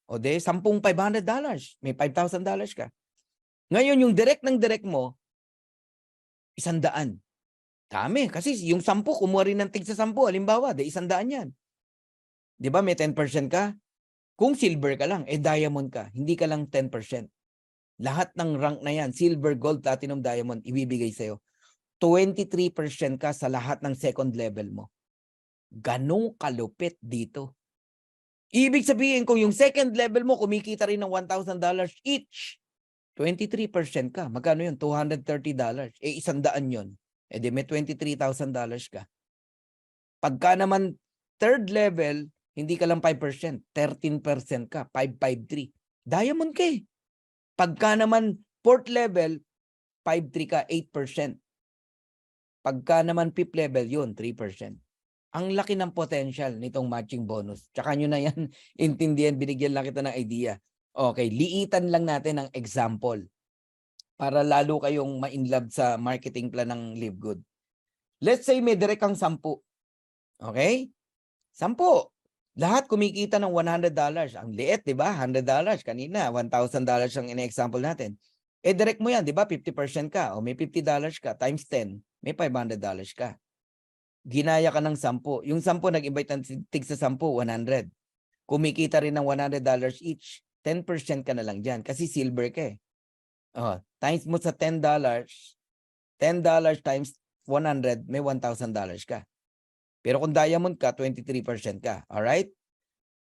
O de, 10 $500. May $5,000 ka. Ngayon, yung direct ng direct mo, 100. Dami. Kasi yung 10, kumuha rin ng tig sa 10. Halimbawa, de 100 yan. Di ba, may 10% ka? Kung silver ka lang, eh diamond ka. Hindi ka lang 10%. Lahat ng rank na yan, silver, gold, platinum, diamond, ibibigay sa'yo. 23% ka sa lahat ng second level mo. Ganong kalupit dito. Ibig sabihin, kung yung second level mo, kumikita rin ng $1,000 each, 23% ka. Magkano yun? $230. Eh, 100 yun. Eh, di may $23,000 ka. Pagka naman third level, hindi ka lang 5%, 13% ka, 553. Diamond ka eh. Pagka naman fourth level, 5-3 ka, 8%. Pagka naman fifth level, yun, 3%. Ang laki ng potential nitong matching bonus. Tsaka nyo na yan intindihan, binigyan lang kita ng idea. Okay, liitan lang natin ang example para lalo kayong ma-inlove sa marketing plan ng Live Good. Let's say may direct kang 10. Okay? 10. Lahat kumikita ng $100. Ang liit, di ba? $100. Kanina, $1,000 ang in-example natin. Eh, direct mo yan, di ba? 50% ka o may $50 ka times 10, may $500 ka. ginaya ka ng 10. Yung 10 nag-invite ng tig sa 10, 100. Kumikita rin ng $100 each. 10% ka na lang dyan kasi silver ka eh. Oh, times mo sa $10, $10 times 100, may $1,000 ka. Pero kung diamond ka, 23% ka. Alright?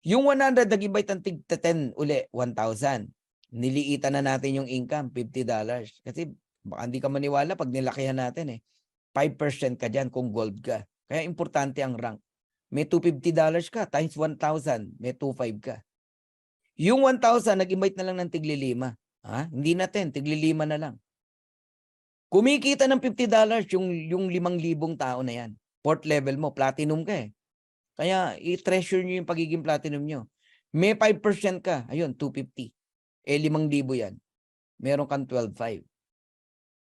Yung 100, nag-invite ng tig 10 uli, 1,000. Niliitan na natin yung income, $50. Kasi baka hindi ka maniwala pag nilakihan natin eh. 5% ka dyan kung gold ka. Kaya importante ang rank. May $250 ka, times 1,000, may 2,500 ka. Yung 1,000, nag-invite na lang ng tigli-5. Hindi na 10, tigli-5 na lang. Kumikita ng $50 yung 5,000 tao na yan. Fourth level mo, platinum ka eh. Kaya i-treasure nyo yung pagiging platinum nyo. May 5% ka, ayun, 250. 5,000 yan. Meron kang 12,500.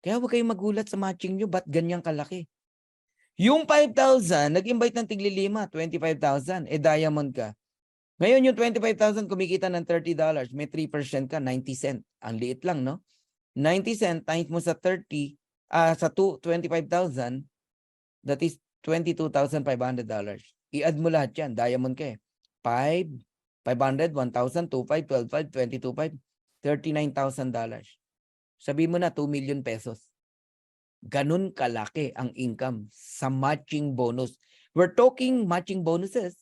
Kaya huwag kayong magulat sa matching nyo, ba't ganyang kalaki? Yung 5,000, nag-invite ng tigli-5, 25,000. Diamond ka. Ngayon yung 25,000 kumikita ng $30, may 3% ka, 90 cent. Ang liit lang, no? 90 cent times mo sa 30, sa 25,000, that is $22,500. I-add mo lahat yan. Diamond ka eh. 5, 500, 1,000, 2,500, 12,500, 22,500, $39,000. Sabi mo na 2 million pesos. Ganun kalaki ang income sa matching bonus. We're talking matching bonuses.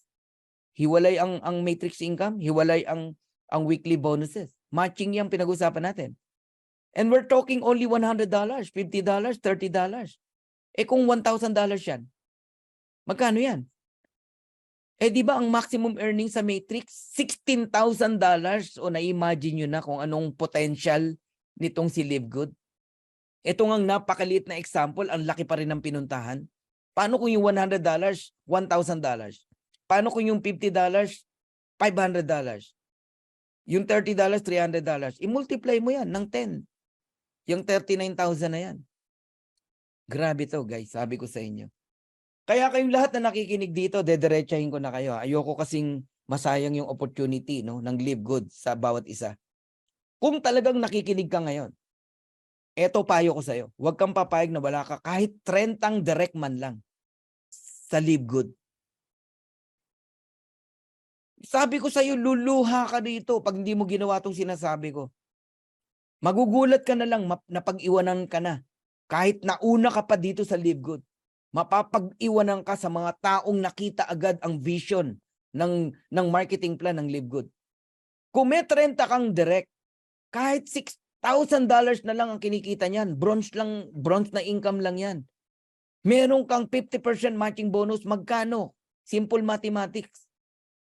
Hiwalay ang matrix income, hiwalay ang weekly bonuses. Matching yung pinag-usapan natin. And we're talking only $100, $50, $30. Kung $1,000 yan, magkano yan? Di ba ang maximum earnings sa matrix, $16,000. O na-imagine nyo na kung anong potential nitong si Livegood. Ito ngang napakaliit na example, ang laki pa rin ng pinuntahan. Paano kung yung $100, $1,000? Paano kung yung $50, $500? Yung $30, $300? I-multiply mo yan ng 10. Yung 39,000 na yan. Grabe to guys, sabi ko sa inyo. Kaya kayong lahat na nakikinig dito, dederechahin ko na kayo. Ayoko kasing masayang yung opportunity ng Livegood sa bawat isa. Kung talagang nakikinig ka ngayon, eto payo ko sa'yo. Huwag kang papayag na wala ka kahit 30 direct man lang sa Livegood. Sabi ko sa'yo, luluha ka dito pag hindi mo ginawa itong sinasabi ko. Magugulat ka na lang na pag-iwanan ka na. Kahit nauna ka pa dito sa Livegood, mapapag-iwanan ka sa mga taong nakita agad ang vision ng marketing plan ng Livegood. Kung may 30 kang direct, kahit $6,000 na lang ang kinikita niyan, bronze na income lang yan. Meron kang 50% matching bonus, magkano? Simple mathematics.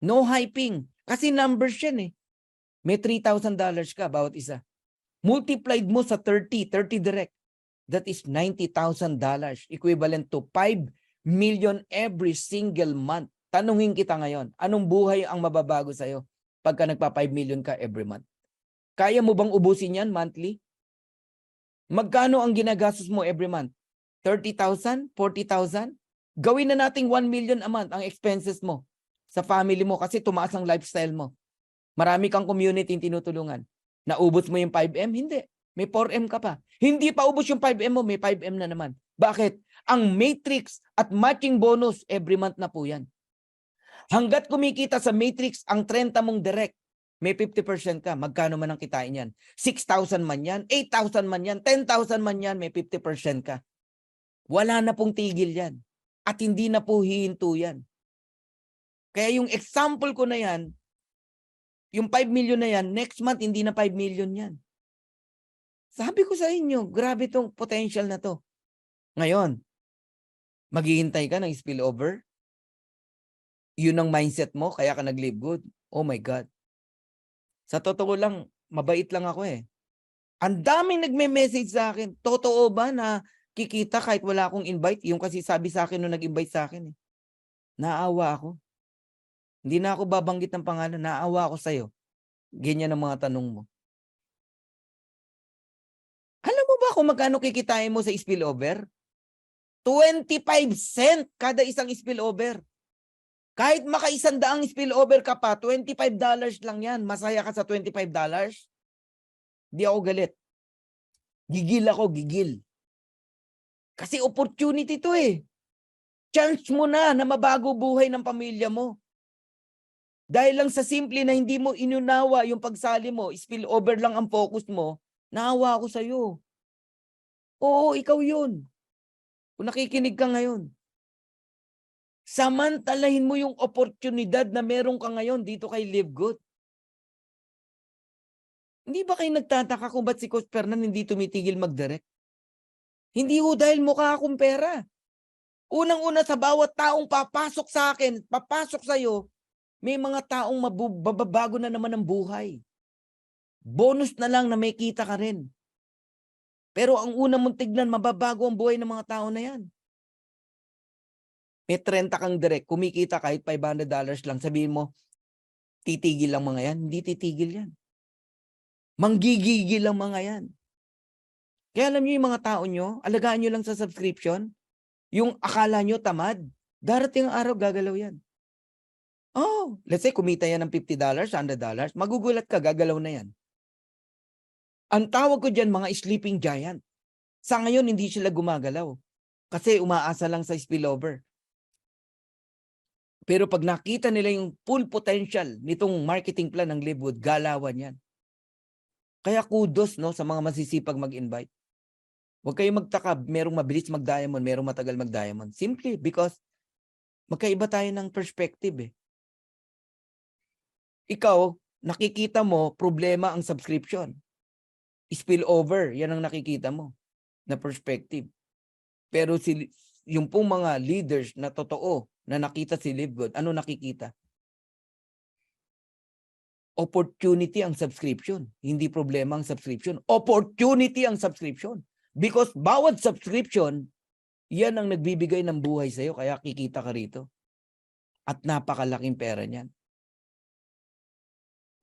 No hyping. Kasi numbers yan eh. May $3,000 ka bawat isa. Multiplied mo sa 30 direct. That is $90,000. Equivalent to 5 million every single month. Tanungin kita ngayon, anong buhay ang mababago sa'yo pagka nagpa 5 million ka every month? Kaya mo bang ubusin yan monthly? Magkano ang ginagastos mo every month? 30,000? 40,000? Gawin na nating 1 million a month ang expenses mo sa family mo kasi tumaas ang lifestyle mo. Marami kang community tinutulungan. Naubos mo yung 5M? Hindi. May 4M ka pa. Hindi pa ubos yung 5M mo, may 5M na naman. Bakit? Ang matrix at matching bonus every month na po yan. Hanggat kumikita sa matrix ang 30 mong direct, may 50% ka. Magkano man ang kitain yan? 6,000 man yan, 8,000 man yan, 10,000 man yan, may 50% ka. Wala na pong tigil yan. At hindi na po hihinto yan. Kaya yung example ko na yan, yung 5 million na yan, next month hindi na 5 million yan. Sabi ko sa inyo, grabe tong potential na to. Ngayon, maghihintay ka ng spillover? Yun ang mindset mo, kaya ka nag-live good? Oh my God. Sa totoo lang, mabait lang ako eh. Ang daming nagme-message sa akin. Totoo ba na kikita kahit wala akong invite? Yung kasi sabi sa akin nung nag-invite sa akin eh. Naawa ako. Hindi na ako babanggit ng pangalan. Naawa ako sa'yo. Ganyan ang mga tanong mo. Alam mo ba kung magkano kikitain mo sa spillover? 25 cent kada isang spillover. Kahit maka-100 spillover ka pa, $25 lang yan. Masaya ka sa $25? Di ako galit. Gigil ako, gigil. Kasi opportunity to eh. chance mo na mabago buhay ng pamilya mo. Dahil lang sa simple na hindi mo inunawa yung pagsali mo, spillover lang ang focus mo, naawa ako sa'yo. Oo, ikaw yun. Kung nakikinig ka ngayon. Samantalahin mo yung oportunidad na meron ka ngayon dito kay Live Good. Hindi ba kayo nagtataka kung ba't si Coach Fernan hindi tumitigil mag-direct? Hindi ho dahil mukha akong pera. Unang-una sa bawat taong papasok sa akin, papasok sa'yo, may mga taong mababago na naman ang buhay. Bonus na lang na may kita ka rin. Pero ang una mong tignan, mababago ang buhay ng mga tao na yan. May 30 kang direct, kumikita kahit $500 lang, sabihin mo, titigil lang mga yan. Hindi titigil yan. Manggigigil lang mga yan. Kaya alam niyo yung mga tao nyo, alagaan nyo lang sa subscription, yung akala nyo tamad, darating ang araw gagalaw yan. Oh, let's say kumita yan ng $50, $100, magugulat ka, gagalaw na yan. Ang tawag ko dyan, mga sleeping giant. Sa ngayon, hindi sila gumagalaw. Kasi umaasa lang sa spillover. Pero pag nakita nila yung full potential nitong marketing plan ng Livewood, galawan yan. Kaya kudos no, sa mga masisipag mag-invite. Huwag kayong magtaka, merong mabilis mag-diamond, merong matagal mag-diamond. Simply because magkaiba tayo ng perspective eh. Ikaw, nakikita mo, problema ang subscription. Spillover, yan ang nakikita mo na perspective. Pero yung pong mga leaders na totoo na nakita si Live Good, ano nakikita? Opportunity ang subscription. Hindi problema ang subscription. Opportunity ang subscription. Because bawat subscription, yan ang nagbibigay ng buhay sa'yo. Kaya kikita ka rito. At napakalaking pera niyan.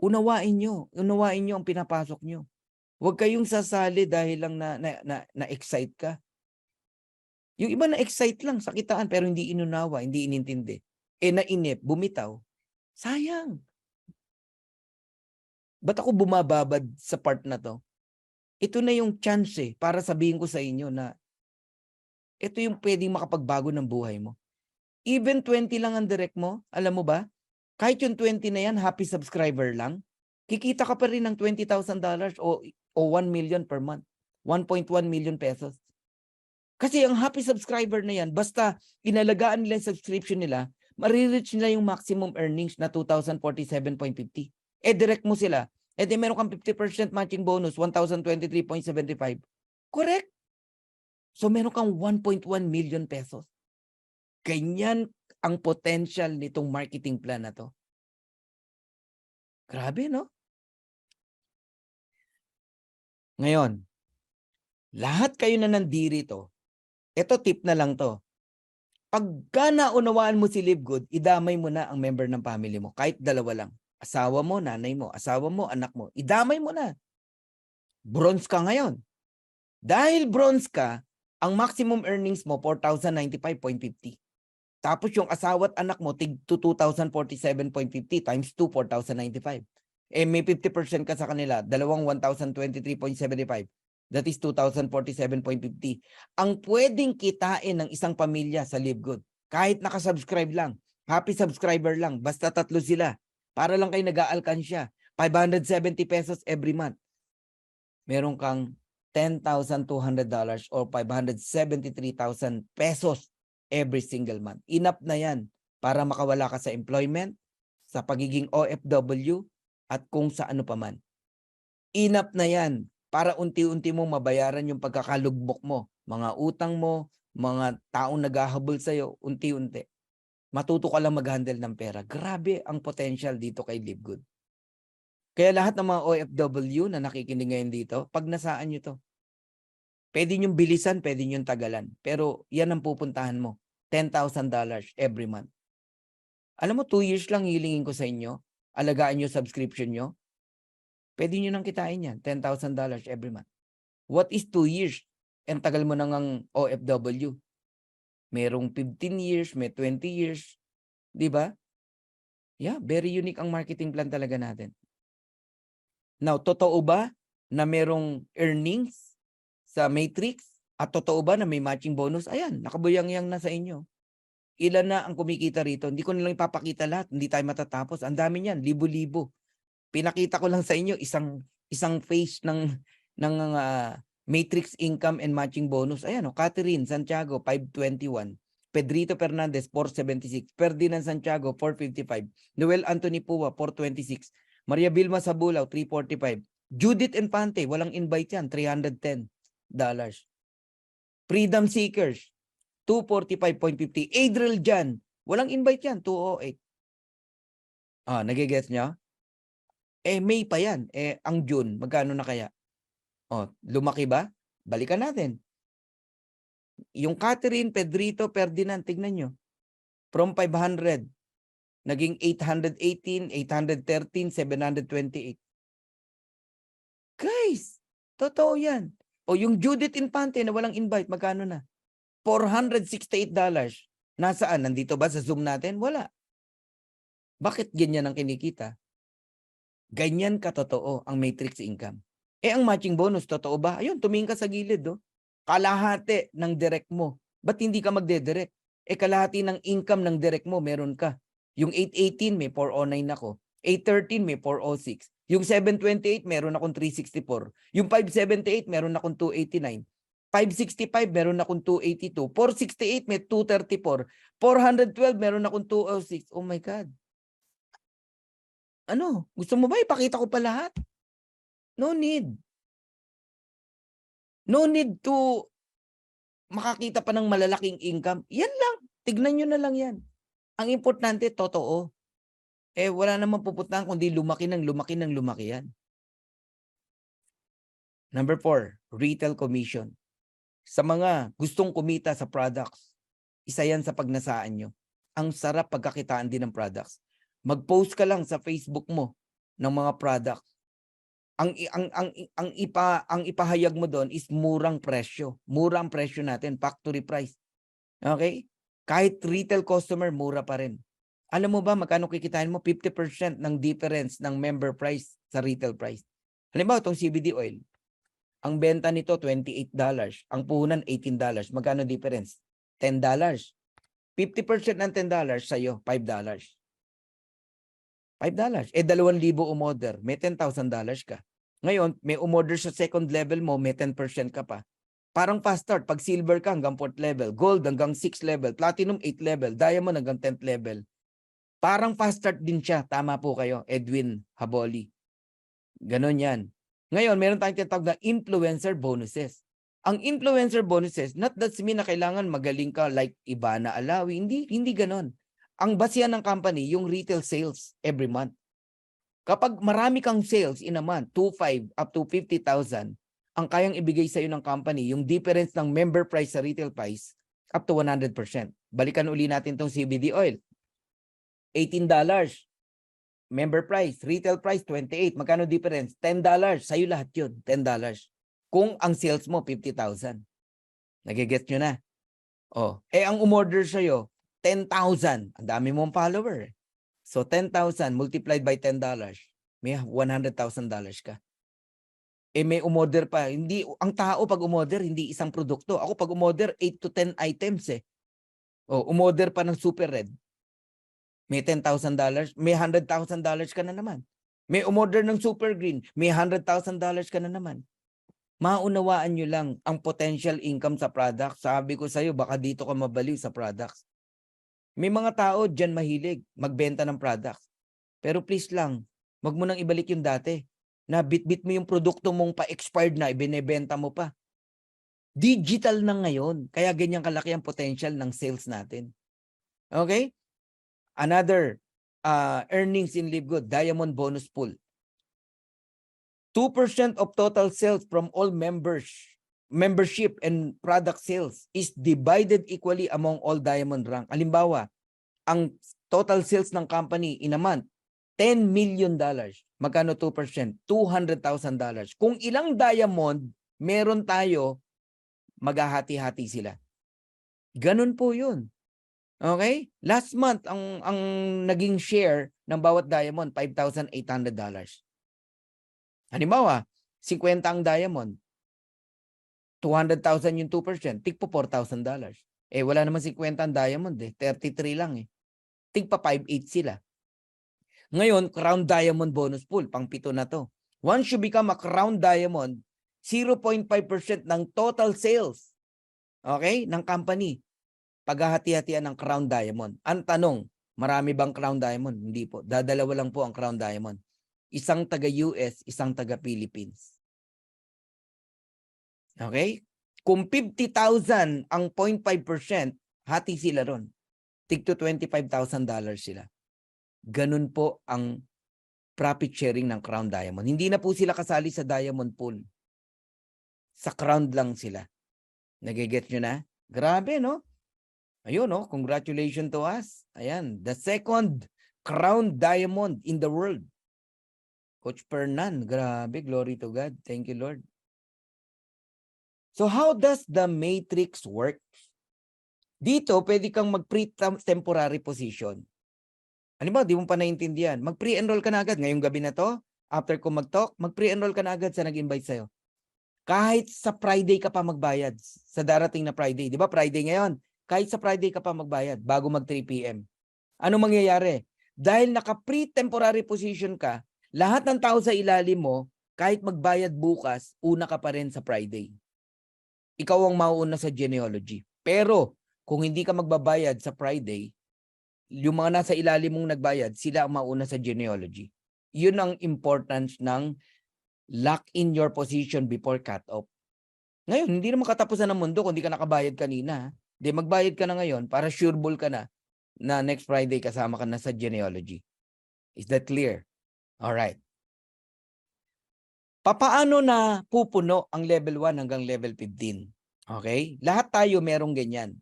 Unawain nyo ang pinapasok nyo. Huwag kayong sasali dahil lang na-excite ka. Yung iba na-excite lang sa kitaan pero hindi inunawa, hindi inintindi. Nainip, bumitaw. Sayang. Ba't ako bumababad sa part na to? Ito na yung chance para sabihin ko sa inyo na ito yung pwedeng makapagbago ng buhay mo. Even 20 lang ang direct mo, alam mo ba? Kahit yung 20 na yan, happy subscriber lang, kikita ka pa rin ng $20,000 o 1 million per month. 1.1 million pesos. Kasi ang happy subscriber na yan, basta inalagaan nila yung subscription nila, marireach nila yung maximum earnings na 2,047.50. Direct mo sila. Di meron kang 50% matching bonus, 1,023.75. Correct? So meron kang 1.1 million pesos. Ganyan ang potential nitong marketing plan na to. Grabe, no? Ngayon, lahat kayo na nandirito, ito tip na lang to. Pagka naunawaan mo si Live Good, idamay mo na ang member ng family mo. Kahit dalawa lang. Asawa mo, nanay mo, asawa mo, anak mo. Idamay mo na. Bronze ka ngayon. Dahil bronze ka, ang maximum earnings mo, 4,095.50. Tapos yung asawa at anak mo, tig 2,047.50 times 2, 4,095. May 50% ka sa kanila, dalawang 1,023.75. That is 2,047.50. Ang pwedeng kitain ng isang pamilya sa Live Good, kahit nakasubscribe lang, happy subscriber lang, basta 3 sila, para lang kayo nag-aalkansya, 570 pesos every month. Meron kang $10,200 or 573,000 pesos every single month. Enough na yan para makawala ka sa employment, sa pagiging OFW, at kung sa ano pa man. Enough na yan para unti-unti mong mabayaran yung pagkakalugbok mo. Mga utang mo, mga taong naghahabol sa'yo, unti-unti. Matuto ka lang mag-handle ng pera. Grabe ang potential dito kay Live Good. Kaya lahat ng mga OFW na nakikinig ngayon dito, pag nasaan nyo to, pwede nyong bilisan, pwede nyong tagalan. Pero yan ang pupuntahan mo. $10,000 every month. Alam mo, 2 years lang hilingin ko sa inyo. Alagaan nyo subscription nyo. Pwede nyo nang kitain yan. $10,000 every month. What is 2 years? And tagal mo nang ang OFW. Merong 15 years, may 20 years. Di ba? Yeah, very unique ang marketing plan talaga natin. Now, totoo ba na merong earnings sa Matrix? At totoo ba na may matching bonus? Ayan, nakabuyang-yang na sa inyo. Ilan na ang kumikita rito? Hindi ko nilang ipapakita lahat. Hindi tayo matatapos. Ang dami niyan, libo-libo. Pinakita ko lang sa inyo isang phase ng matrix income and matching bonus. Ayan, Catherine Santiago 521. Pedrito Fernandez 476. Ferdinand Santiago 455. Noel Anthony Pua 426. Maria Vilma Sabulaw 345. Judith Infante, walang invite yan, $310. Freedom Seekers 245.50. Adriel Jan, walang invite yan, 208. Nagigets nyo? May pa yan. Ang June, magkano na kaya? Lumaki ba? Balikan natin. Yung Catherine, Pedrito, Ferdinand, tignan nyo. From 500, naging 818, 813, 728. Guys, totoo yan. Yung Judith Infante na walang invite, magkano na? $468. Nasaan? Nandito ba sa Zoom natin? Wala. Bakit ganyan ang kinikita? Ganyan katotoo ang matrix income. Ang matching bonus, totoo ba? Ayun, tumingin ka sa gilid. Kalahati ng direct mo. Ba't hindi ka magde-direct? Kalahati ng income ng direct mo, meron ka. Yung 818, may 409 ako. 813, may 406. Yung 728, meron akong 364. Yung 578, meron akong 289. 565, meron akong 282. 468, may 234. 412, meron akong 206. Oh my God. Ano? Gusto mo ba ipakita ko pa lahat? No need. No need to makakita pa ng malalaking income. Yan lang. Tignan nyo na lang yan. Ang importante, totoo. Wala namang pupuntahan kundi lumaki ng lumaki yan. Number 4, retail commission. Sa mga gustong kumita sa products, isa yan sa pagnasaan nyo. Ang sarap pagkakitaan din ng products. Mag-post ka lang sa Facebook mo ng mga products. Ang ipahayag mo doon is murang presyo. Murang presyo natin, factory price. Okay? Kahit retail customer, mura pa rin. Alam mo ba magkano kikitain mo? 50% ng difference ng member price sa retail price. Halimbawa, itong CBD oil. Ang benta nito, $28. Ang puhunan, $18. Magkano difference? $10. 50% ng $10 sa'yo, $5. $5. 2,000 umorder, may $10,000 ka. Ngayon, may umorder sa second level mo, may 10% ka pa. Parang fast start, pag silver ka hanggang 4th level, gold hanggang 6th level, platinum 8th level, diamond hanggang 10th level. Parang fast start din siya. Tama po kayo, Edwin Haboli. Ganon yan. Ngayon, meron tayong tinatawag na influencer bonuses. Ang influencer bonuses, not that mean na kailangan magaling ka like Ivana Alawi. Hindi ganon. Ang basihan ng company, yung retail sales every month. Kapag marami kang sales in a month, 2,500 up to 50,000, ang kayang ibigay sa iyo ng company, yung difference ng member price sa retail price, up to 100%. Balikan uli natin tong CBD oil. $18. Member price, retail price, 28. Magkano difference? $10. Sa'yo lahat yun, $10. Kung ang sales mo, 50,000. Nagigets nyo na? Ang umorder sa'yo, 10,000. Ang dami mong follower. So, 10,000 multiplied by $10. May $100,000 ka. May umorder pa. Hindi, ang tao pag umorder, hindi isang produkto. Ako pag umorder, 8 to 10 items umorder pa ng Super Red. May $10,000, may $100,000 ka na naman. May umorder ng Super Green, may $100,000 ka na naman. Maunawaan nyo lang ang potential income sa product. Sabi ko sa'yo, baka dito ka mabaliw sa products. May mga tao dyan mahilig magbenta ng products. Pero please lang, wag mo nang ibalik yung dati. Na bit-bit mo yung produkto mong pa-expired na, ibinebenta mo pa. Digital na ngayon. Kaya ganyan kalaki ang potential ng sales natin. Okay? Another earnings in Live Good, Diamond Bonus Pool. 2% of total sales from all membership and product sales is divided equally among all diamond rank. Halimbawa, ang total sales ng company in a month, $10 million. Magkano 2%? $200,000. Kung ilang diamond meron tayo, maghahati-hati sila. Ganun po yun. Okay? Last month, ang naging share ng bawat diamond, $5,800. Halimbawa, 50 ang diamond. 200,000 yung 2%, tigpo $4,000. Eh, wala naman 50 ang diamond eh. 33 lang eh. Tigpa 5.8 sila. Ngayon, Crown Diamond bonus pool, pang 7 na to. Once you become a Crown Diamond, 0.5% ng total sales, okay, ng company, paghahati-hatian ng Crown Diamond. Ang tanong, marami bang Crown Diamond? Hindi po. Dadalawa lang po ang Crown Diamond. Isang taga-US, isang taga-Philippines. Okay? Kung 50,000 ang 0.5%, hati sila ron. Tig to $25,000 sila. Ganun po ang profit sharing ng Crown Diamond. Hindi na po sila kasali sa Diamond Pool. Sa Crown lang sila. Nagigets nyo na? Grabe, no? Ayun, no? Congratulations to us. Ayan. The second Crown Diamond in the world. Coach Fernan. Grabe. Glory to God. Thank you, Lord. So how does the matrix work? Dito, pwede kang mag-pre-temporary position. Ano ba, di mo pa naiintindihan. Mag-pre-enroll ka na agad. Ngayong gabi na to, after ko mag-talk, mag-pre-enroll ka na agad sa nag-invite sa'yo. Kahit sa Friday ka pa magbayad, sa darating na Friday. Di ba, Friday ngayon? Kahit sa Friday ka pa magbayad, bago mag-3 p.m. Ano mangyayari? Dahil naka-pre-temporary position ka, lahat ng tao sa ilalim mo, kahit magbayad bukas, una ka pa rin sa Friday. Ikaw ang mauuna sa genealogy. Pero, kung hindi ka magbabayad sa Friday, yung mga nasa ilalim mong nagbayad, sila ang mauna sa genealogy. Yun ang importance ng lock in your position before cut-off. Ngayon, hindi naman katapusan ng mundo kung hindi ka nakabayad kanina. Di magbayad ka na ngayon para sure ball ka na next Friday kasama ka na sa genealogy. Is that clear? Alright. Papaano na pupuno ang level 1 hanggang level 15? Okay? Lahat tayo merong ganyan.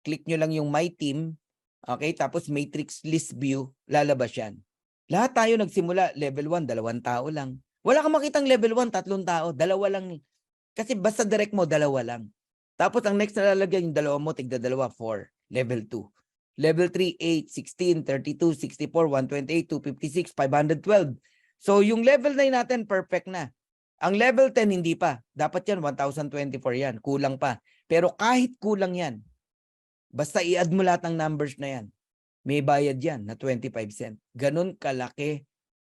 Click nyo lang yung My Team. Okay? Tapos Matrix List View. Lalabas yan. Lahat tayo nagsimula. Level 1, 2 tao lang. Wala kang makitang level 1, 3 tao. 2 lang. Kasi basta direct mo, 2 lang. Tapos ang next na lalagyan yung 2 mo, tigda 2, 4. Level 2. Level 3, 8, 16, 32, 64, 128, 256, 512. So yung level 9 natin, perfect na. Ang level 10, hindi pa. Dapat yan, 1024 yan. Kulang pa. Pero kahit kulang yan, basta i-add mo lahat ng numbers na yan, may bayad yan na 25 cent. Ganun kalaki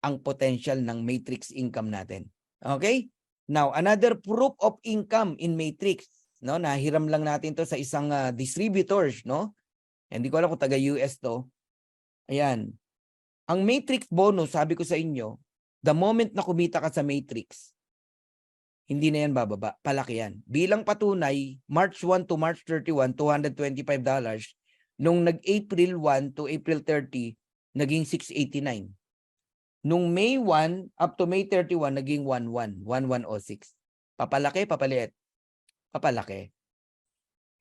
ang potential ng matrix income natin. Okay? Now, another proof of income in matrix, no? Nahiram lang natin to sa isang distributors, no? Hindi ko alam kung taga-US to. Ayan. Ang matrix bonus, sabi ko sa inyo, the moment na kumita ka sa matrix, hindi na yan bababa. Palaki yan. Bilang patunay, March 1 to March 31, $225. Nung nag-April 1 to April 30, naging 689. Nung May 1 up to May 31, naging 1106. Papalaki, papaliit. Papalaki.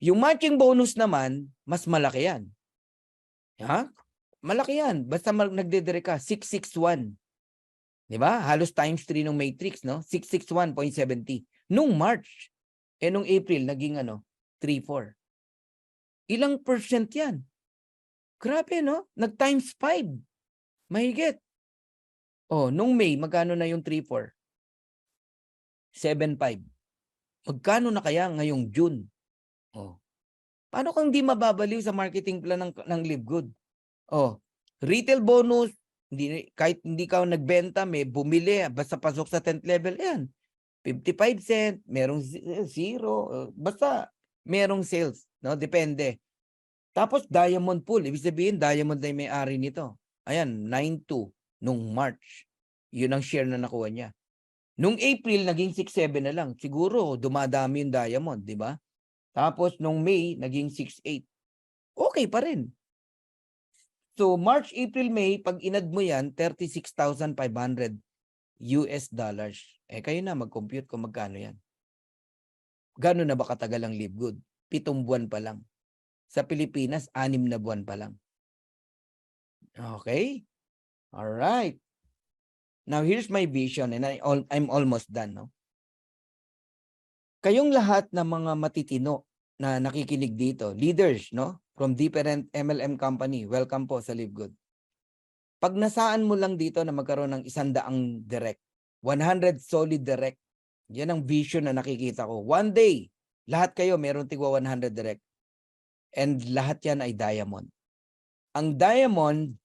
Yung matching bonus naman, mas malaki yan. Ha? Malaki yan. Basta nagdedire ka, 661. Diba? Halos times 3 ng matrix, no? 661.70. Nung March, nung April, naging 3-4. Ilang percent yan? Grabe, no? Nag-times 5. Mahigit. Oh, nung May, magkano na yung 3-4? 7-5. Magkano na kaya ngayong June? Oh. Paano kang di mababaliw sa marketing plan ng Live Good? Oh, retail bonus, kahit hindi ka nagbenta, may bumili, basta pasok sa 10th level, yan. 55 cent, merong 0, basta merong sales, no? Depende. Tapos diamond pool, ibig sabihin diamond na yung may-ari nito. Ayan, 9.2 nung March. Yun ang share na nakuha niya. Nung April, naging 6.7 na lang. Siguro, dumadami yung diamond, di ba? Tapos, nung May, naging 6.8. Okay pa rin. So, March, April, May, pag inad mo yan, 36,500 US dollars. Kayo na, mag-compute kung magkano yan. Gano'n na ba katagal ang Live Good? 7 buwan pa lang. Sa Pilipinas, 6 na buwan pa lang. Okay? Alright. Now, here's my vision and I'm almost done. No? Kayong lahat ng mga matitino na nakikinig dito, leaders, no? From different MLM company, welcome po sa Live Good. Pag nasaan mo lang dito na magkaroon ng 100 direct, 100 solid direct, yan ang vision na nakikita ko. One day, lahat kayo meron tigwa 100 direct. And lahat yan ay diamond. Ang diamond,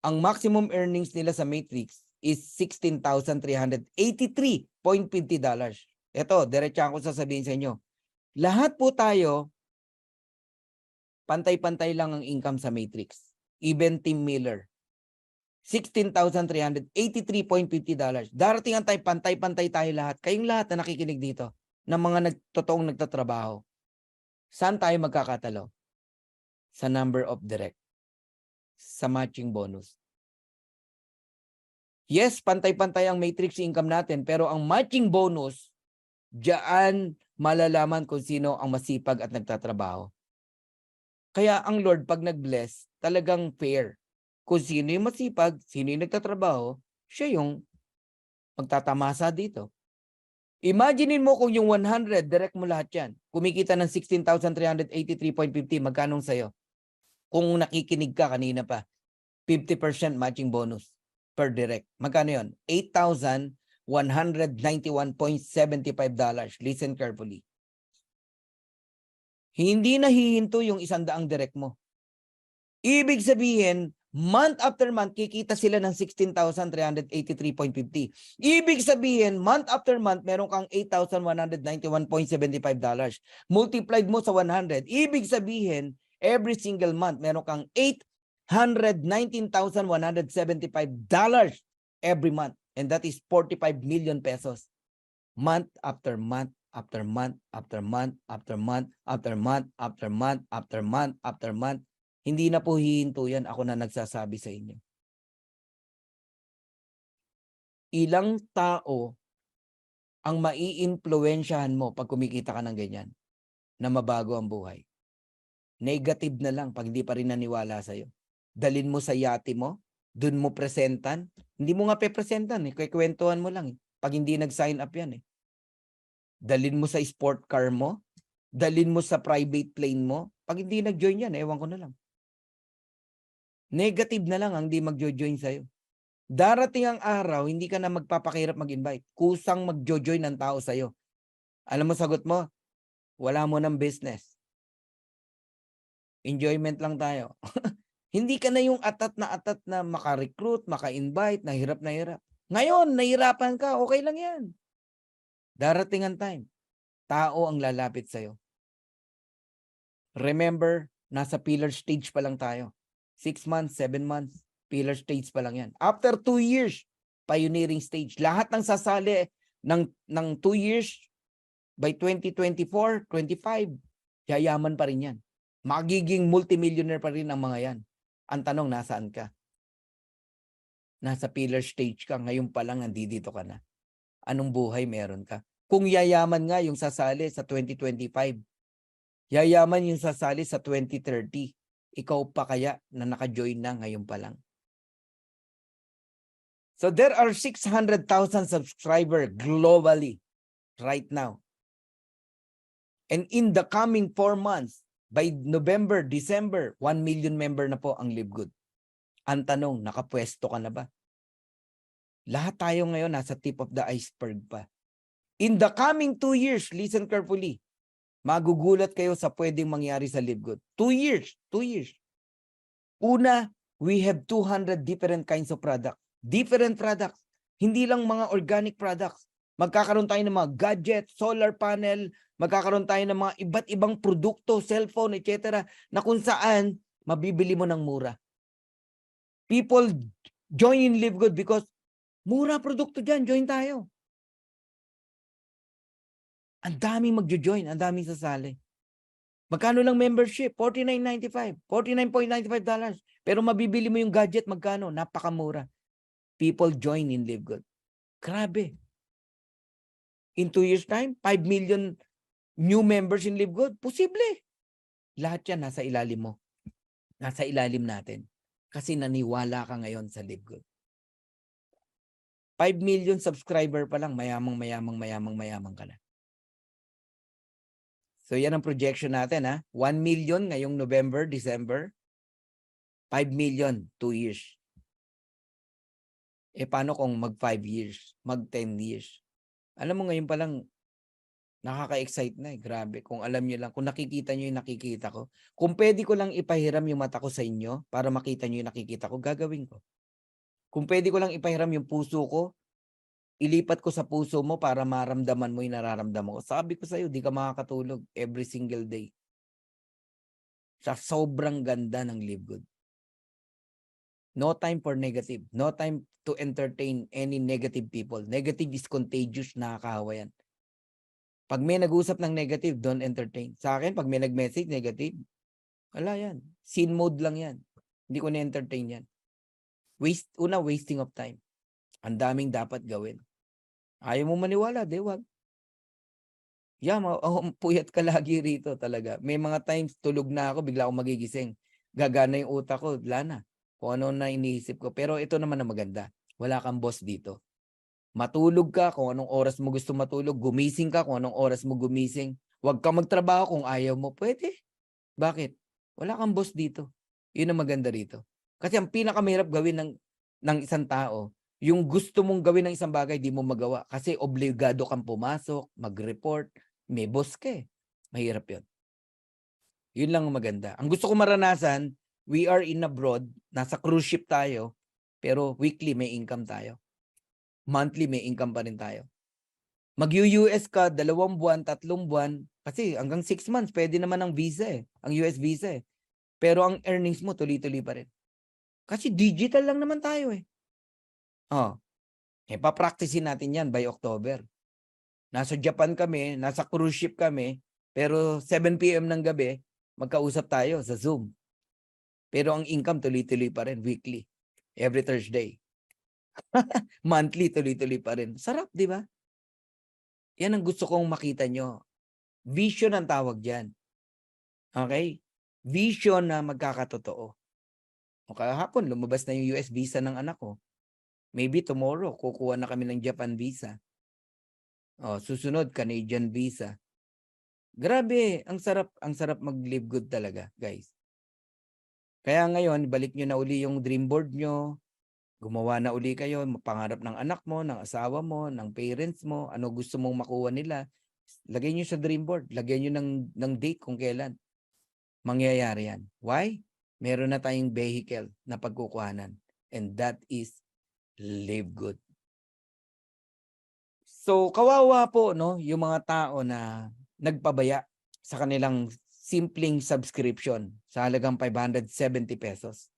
ang maximum earnings nila sa Matrix is $16,383.50. Ito, diretsahan ko sasabihin sa inyo. Lahat po tayo, pantay-pantay lang ang income sa Matrix. Even Tim Miller. $16,383.50. Darating ang time, pantay-pantay tayo lahat. Kayong lahat na nakikinig dito, ng mga totoong nagtatrabaho. Saan tayo magkakatalo? Sa number of direct. Sa matching bonus. Yes, pantay-pantay ang matrix income natin, pero ang matching bonus, diyan malalaman kung sino ang masipag at nagtatrabaho. Kaya ang Lord, pag nag-bless, talagang fair. Kung sino yung masipag, sino yung nagtatrabaho, siya yung magtatamasa dito. Imaginein mo kung yung 100, direct mo lahat yan. Kumikita ng 16,383.50, magkanong sa'yo? Kung nakikinig ka kanina pa, 50% matching bonus per direct. Magkano yun? $8,191.75. Listen carefully. Hindi nahihinto yung 100 direct mo. Ibig sabihin, month after month, kikita sila ng 16,383.50. Ibig sabihin, month after month, meron kang $8,191.75. Multiplied mo sa 100. Ibig sabihin, every single month, meron kang $819,175 every month. And that is 45 million pesos. Month after month, after month, after month, after month, after month, after month, after month, after month. Hindi na po hihinto yan. Ako na nagsasabi sa inyo. Ilang tao ang maiimpluwensyahan mo pag kumikita ka ng ganyan na mabago ang buhay? Negative na lang pag hindi pa rin naniwala sa'yo. Dalin mo sa yate mo, dun mo presentan. Hindi mo nga pe-presentan eh. Kwentuhan mo lang eh. Pag hindi nag-sign up yan eh. Dalin mo sa sport car mo. Dalin mo sa private plane mo. Pag hindi nag-join yan, ewan ko na lang. Negative na lang ang di magjo-join sa'yo. Darating ang araw, hindi ka na magpapakirap mag-invite. Kusang magjo-join ng tao sa'yo. Alam mo, sagot mo, wala mo ng business. Enjoyment lang tayo. Hindi ka na yung atat na maka-recruit, maka-invite, na hirap. Ngayon, nahirapan ka, okay lang yan. Darating ang time, tao ang lalapit sa'yo. Remember, nasa pillar stage pa lang tayo. 6 months, 7 months, pillar stage pa lang yan. After 2 years, pioneering stage. Lahat ng sasali ng 2 years, by 2024, 25, yayaman pa rin yan. Magiging multimillionaire pa rin ang mga yan. Ang tanong, nasaan ka? Nasa pillar stage ka, ngayon pa lang nandito ka na. Anong buhay meron ka? Kung yayaman nga yung sasali sa 2025, yayaman yung sasali sa 2030, ikaw pa kaya na naka-join na ngayon pa lang? So there are 600,000 subscribers globally right now. And in the coming 4 months, by November, December, 1 million member na po ang Live Good. Ang tanong, nakapwesto ka na ba? Lahat tayo ngayon nasa tip of the iceberg pa. In the coming 2 years, listen carefully, magugulat kayo sa pwedeng mangyari sa Live Good. 2 years. Una, we have 200 different kinds of products. Different products. Hindi lang mga organic products. Magkakaroon tayo ng mga gadget, solar panel, magkakaroon tayo ng mga iba't ibang produkto, cellphone, etc. na kung saan mabibili mo ng mura. People join in Live Good because mura produkto dyan, join tayo. Ang daming magjo-join, ang daming sasali. Magkano lang membership? $49.95, $49.95. Pero mabibili mo yung gadget, magkano? Napakamura. People join in Live Good. Grabe. In 2 years time, 5 million new members in Live Good. Posible. Lahat yan nasa ilalim mo. Nasa ilalim natin. Kasi naniwala ka ngayon sa Live Good. 5 million subscriber pa lang, mayamang ka na. So yan ang projection natin ha. 1 million ngayong November, December. 5 million, 2 years. Paano kung mag 5 years, mag 10 years? Alam mo ngayon pa lang, Nakaka-excite na, grabe. Kung alam niyo lang, kung nakikita niyo yung nakikita ko. Kung puwede ko lang ipahiram yung mata ko sa inyo para makita niyo yung nakikita ko, gagawin ko. Kung puwede ko lang ipahiram yung puso ko, ilipat ko sa puso mo para maramdaman mo yung nararamdaman ko. Sabi ko sa'yo, 'di ka makakatulog every single day. Sa sobrang ganda ng Live Good. No time for negative. No time to entertain any negative people. Negative is contagious, nakakahawa yan. Pag may nag-usap ng negative, don't entertain. Sa akin, pag may nag-message negative, wala yan. Scene mode lang yan. Hindi ko na-entertain yan. Wasting of time. Ang daming dapat gawin. Ayaw mo maniwala, di wag. Puyat ka lagi rito talaga. May mga times, tulog na ako, bigla akong magigising. Gagana yung utak ko, wala na. Kung ano na iniisip ko. Pero ito naman ang maganda. Wala kang boss dito. Matulog ka kung anong oras mo gusto matulog. Gumising ka kung anong oras mo gumising. Huwag ka magtrabaho kung ayaw mo. Pwede. Bakit? Wala kang boss dito. Yun ang maganda rito. Kasi ang pinakamahirap gawin ng isang tao, yung gusto mong gawin ng isang bagay, di mo magawa. Kasi obligado kang pumasok, mag-report, may boss ka eh. Mahirap yun. Yun lang ang maganda. Ang gusto ko maranasan, we are in abroad, nasa cruise ship tayo, pero weekly may income tayo. Monthly may income pa rin tayo. Mag-US ka, 2 buwan, 3 buwan, kasi hanggang 6 months, pwede naman ang visa eh, ang US visa eh. Pero ang earnings mo, tuloy-tuloy pa rin. Kasi digital lang naman tayo eh. Pa-practicein natin yan by October. Nasa Japan kami, nasa cruise ship kami, pero 7 PM ng gabi, magkausap tayo sa Zoom. Pero ang income tuloy-tuloy pa rin, weekly. Every Thursday. Monthly, tuloy-tuloy pa rin. Sarap, di ba? Yan ang gusto kong makita nyo. Vision ang tawag dyan. Okay? Vision na magkakatotoo. O kahapon, lumabas na yung US visa ng anak ko. Maybe tomorrow, kukuha na kami ng Japan visa. Susunod, Canadian visa. Grabe, ang sarap mag-live good talaga, guys. Kaya ngayon, balik nyo na uli yung dream board nyo. Gumawa na uli kayo, pangarap ng anak mo, ng asawa mo, ng parents mo, ano gusto mong makuha nila. Lagay nyo sa dream board, lagay nyo ng date kung kailan. Mangyayari yan. Why? Meron na tayong vehicle na pagkukuhanan. And that is live good. So, kawawa po, no, yung mga tao na nagpabaya sa kanilang simpleng subscription sa halagang 570 pesos.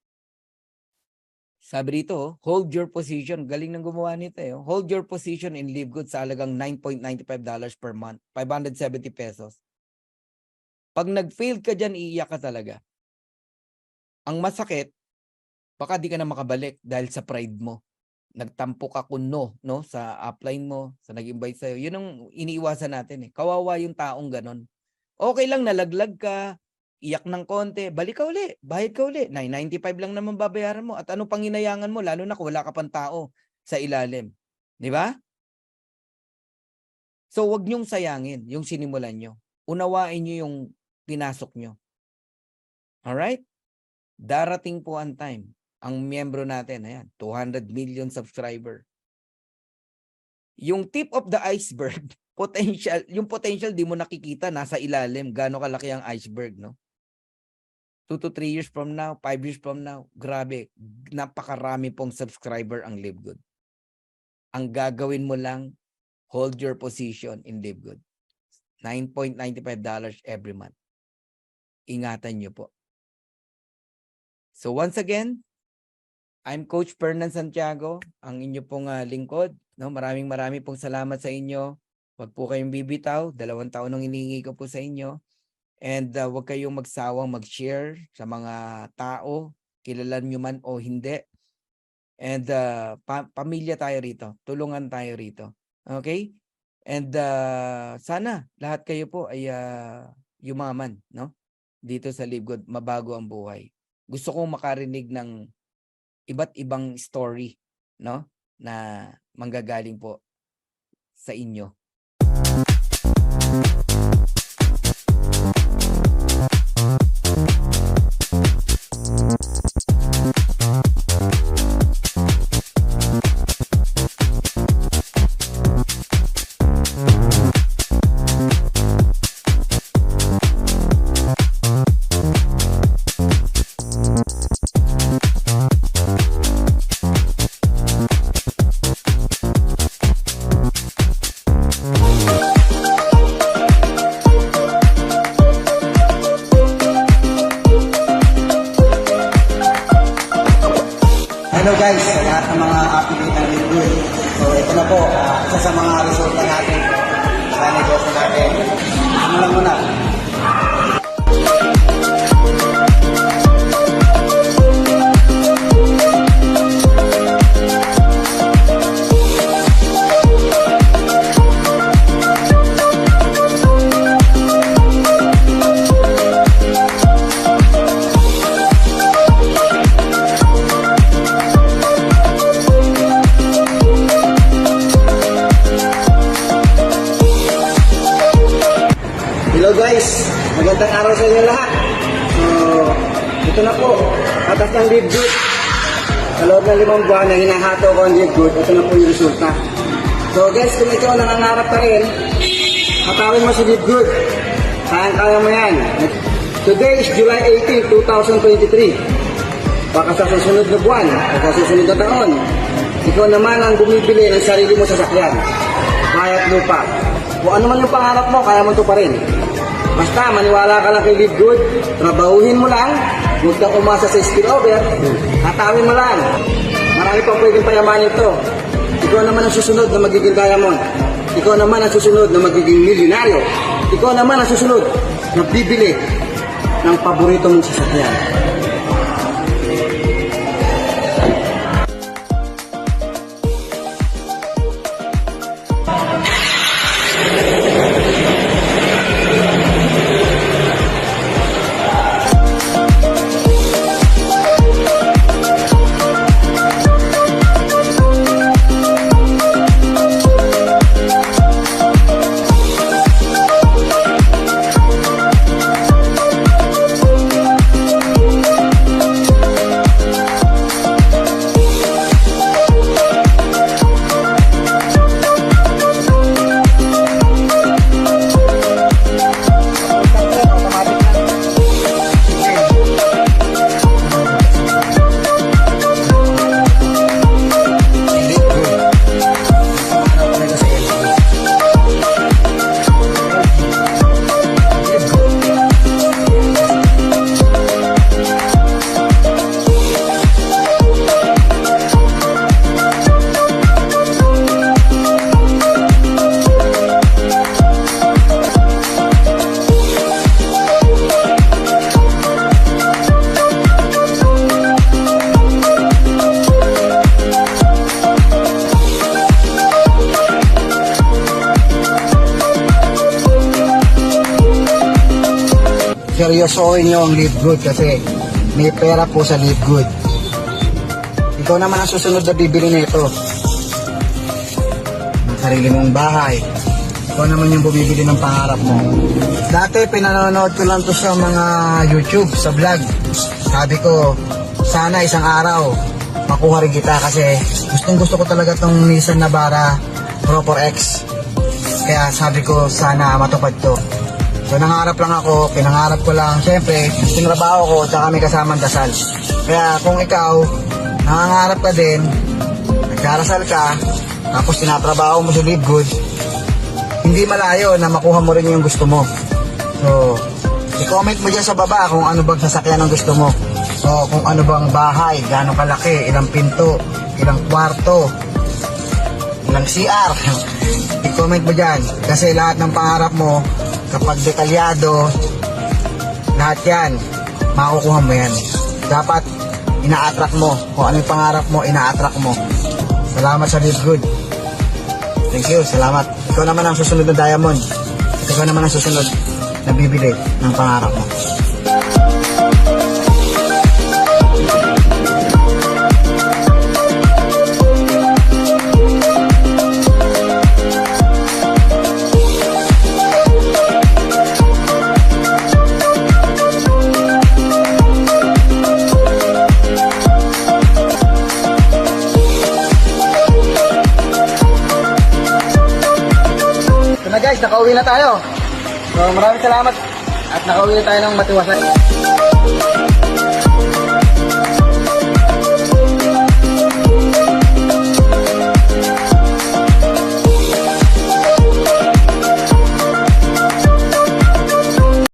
Sabi rito, hold your position. Galing ng gumawa nito eh. Hold your position in Live Good sa halagang $9.95 per month. 570 pesos. Pag nag-fail ka dyan, iiyak ka talaga. Ang masakit, baka di ka na makabalik dahil sa pride mo. Nagtampo ka kuno, no, sa upline mo, sa nag-invite sa'yo. Yun ang iniiwasan natin eh. Kawawa yung taong ganon. Okay lang, nalaglag ka, iyak ng konti, balik ka uli, bayad ka uli. 995 lang naman babayaran mo. At ano pang hinayangan mo, lalo na kung wala ka pang tao sa ilalim. Di ba? So, wag niyong sayangin yung sinimulan nyo. Unawain nyo yung pinasok nyo. Alright? Darating po ang time. Ang miyembro natin, ayan, 200 million subscriber. Yung tip of the iceberg, yung potential di mo nakikita, nasa ilalim, gaano kalaki ang iceberg, no? 2 to 3 years from now, 5 years from now, grabe, napakarami pong subscriber ang Live Good. Ang gagawin mo lang, hold your position in Live Good. $9.95 every month. Ingatan nyo po. So once again, I'm Coach Fernan Santiago, ang inyo pong lingkod. No? Maraming pong salamat sa inyo. Huwag po kayong bibitaw. 2 taon nang hinihingi ko po sa inyo. And huwag kayong magsawang mag-share sa mga tao, kilala nyo man o hindi. And pamilya tayo rito. Tulungan tayo rito. Okay? And sana lahat kayo po ay yumaman, no? Dito sa Live Good, mabago ang buhay. Gusto kong makarinig ng iba't ibang story, no, na manggagaling po sa inyo. Hello guys, sa lahat ng mga affiliate ng Lidgood. So ito na po, isa sa mga resulta natin sa negosyo natin. Simulan muna. Hello guys, magandang araw sa inyo lahat. So, ito na po, atas ng Lidgood. Sa loob ng 5 buwan na hinahato ko ang Lidgood, ito na po yung resulta. So guys, kung ikaw nangangarap ka rin, hatawin mo si Lidgood. Kaya mo yan. Today is July 18, 2023. Baka sa susunod na buwan, o sa susunod na taon, ikaw naman ang bumibili ng sarili mo sa sasakyan. Bayat lupa. Kung ano man yung pangarap mo, kaya mo ito pa rin. Basta maniwala ka lang kay Lidgood, trabahuhin mo lang, huwag kang umasa sa spillover, hatawin mo lang. Marami pang pwedeng payamanin ito. Ikaw naman ang susunod na magiging diamond. Ikaw naman ang susunod na magiging milyonaryo. Ikaw naman ang susunod na bibili ng paborito mong sasakyan. Seryosohin nyo ang Lidgood kasi may pera po sa Lidgood. Ikaw naman ang susunod na bibili nito. Ang sarili mong bahay. Ikaw naman yung bumibili ng pangarap mo. Dati pinanonood ko lang to sa mga YouTube, sa vlog. Sabi ko, sana isang araw makuha rin kita kasi gustong gusto ko talaga tong Nissan Navara Pro 4X. Kaya sabi ko, sana matupad to. So nangarap lang ako, pinangarap ko lang. Siyempre, tinrabaho ko, tsaka may kasamang dasal. Kaya kung ikaw, nangangarap ka din, nagdarasal ka, tapos tinatrabaho mo sa Lidgood, hindi malayo na makuha mo rin yung gusto mo. So, i-comment mo dyan sa baba kung ano bang sasakyan ang gusto mo. So, kung ano bang bahay, gaano kalaki, ilang pinto, ilang kwarto, ilang CR. I-comment mo dyan. Kasi lahat ng pangarap mo, kapag detalyado, lahat yan, makukuha mo yan. Dapat, ina-attract mo. Kung ano yung pangarap mo, ina-attract mo. Salamat sa Lidgood. Thank you, salamat. Ikaw naman ang susunod na diamond. Ikaw naman ang susunod na bibili ng pangarap mo. Guys, nakauwi na tayo. So maraming salamat at nakauwi na tayo ng matiwasan.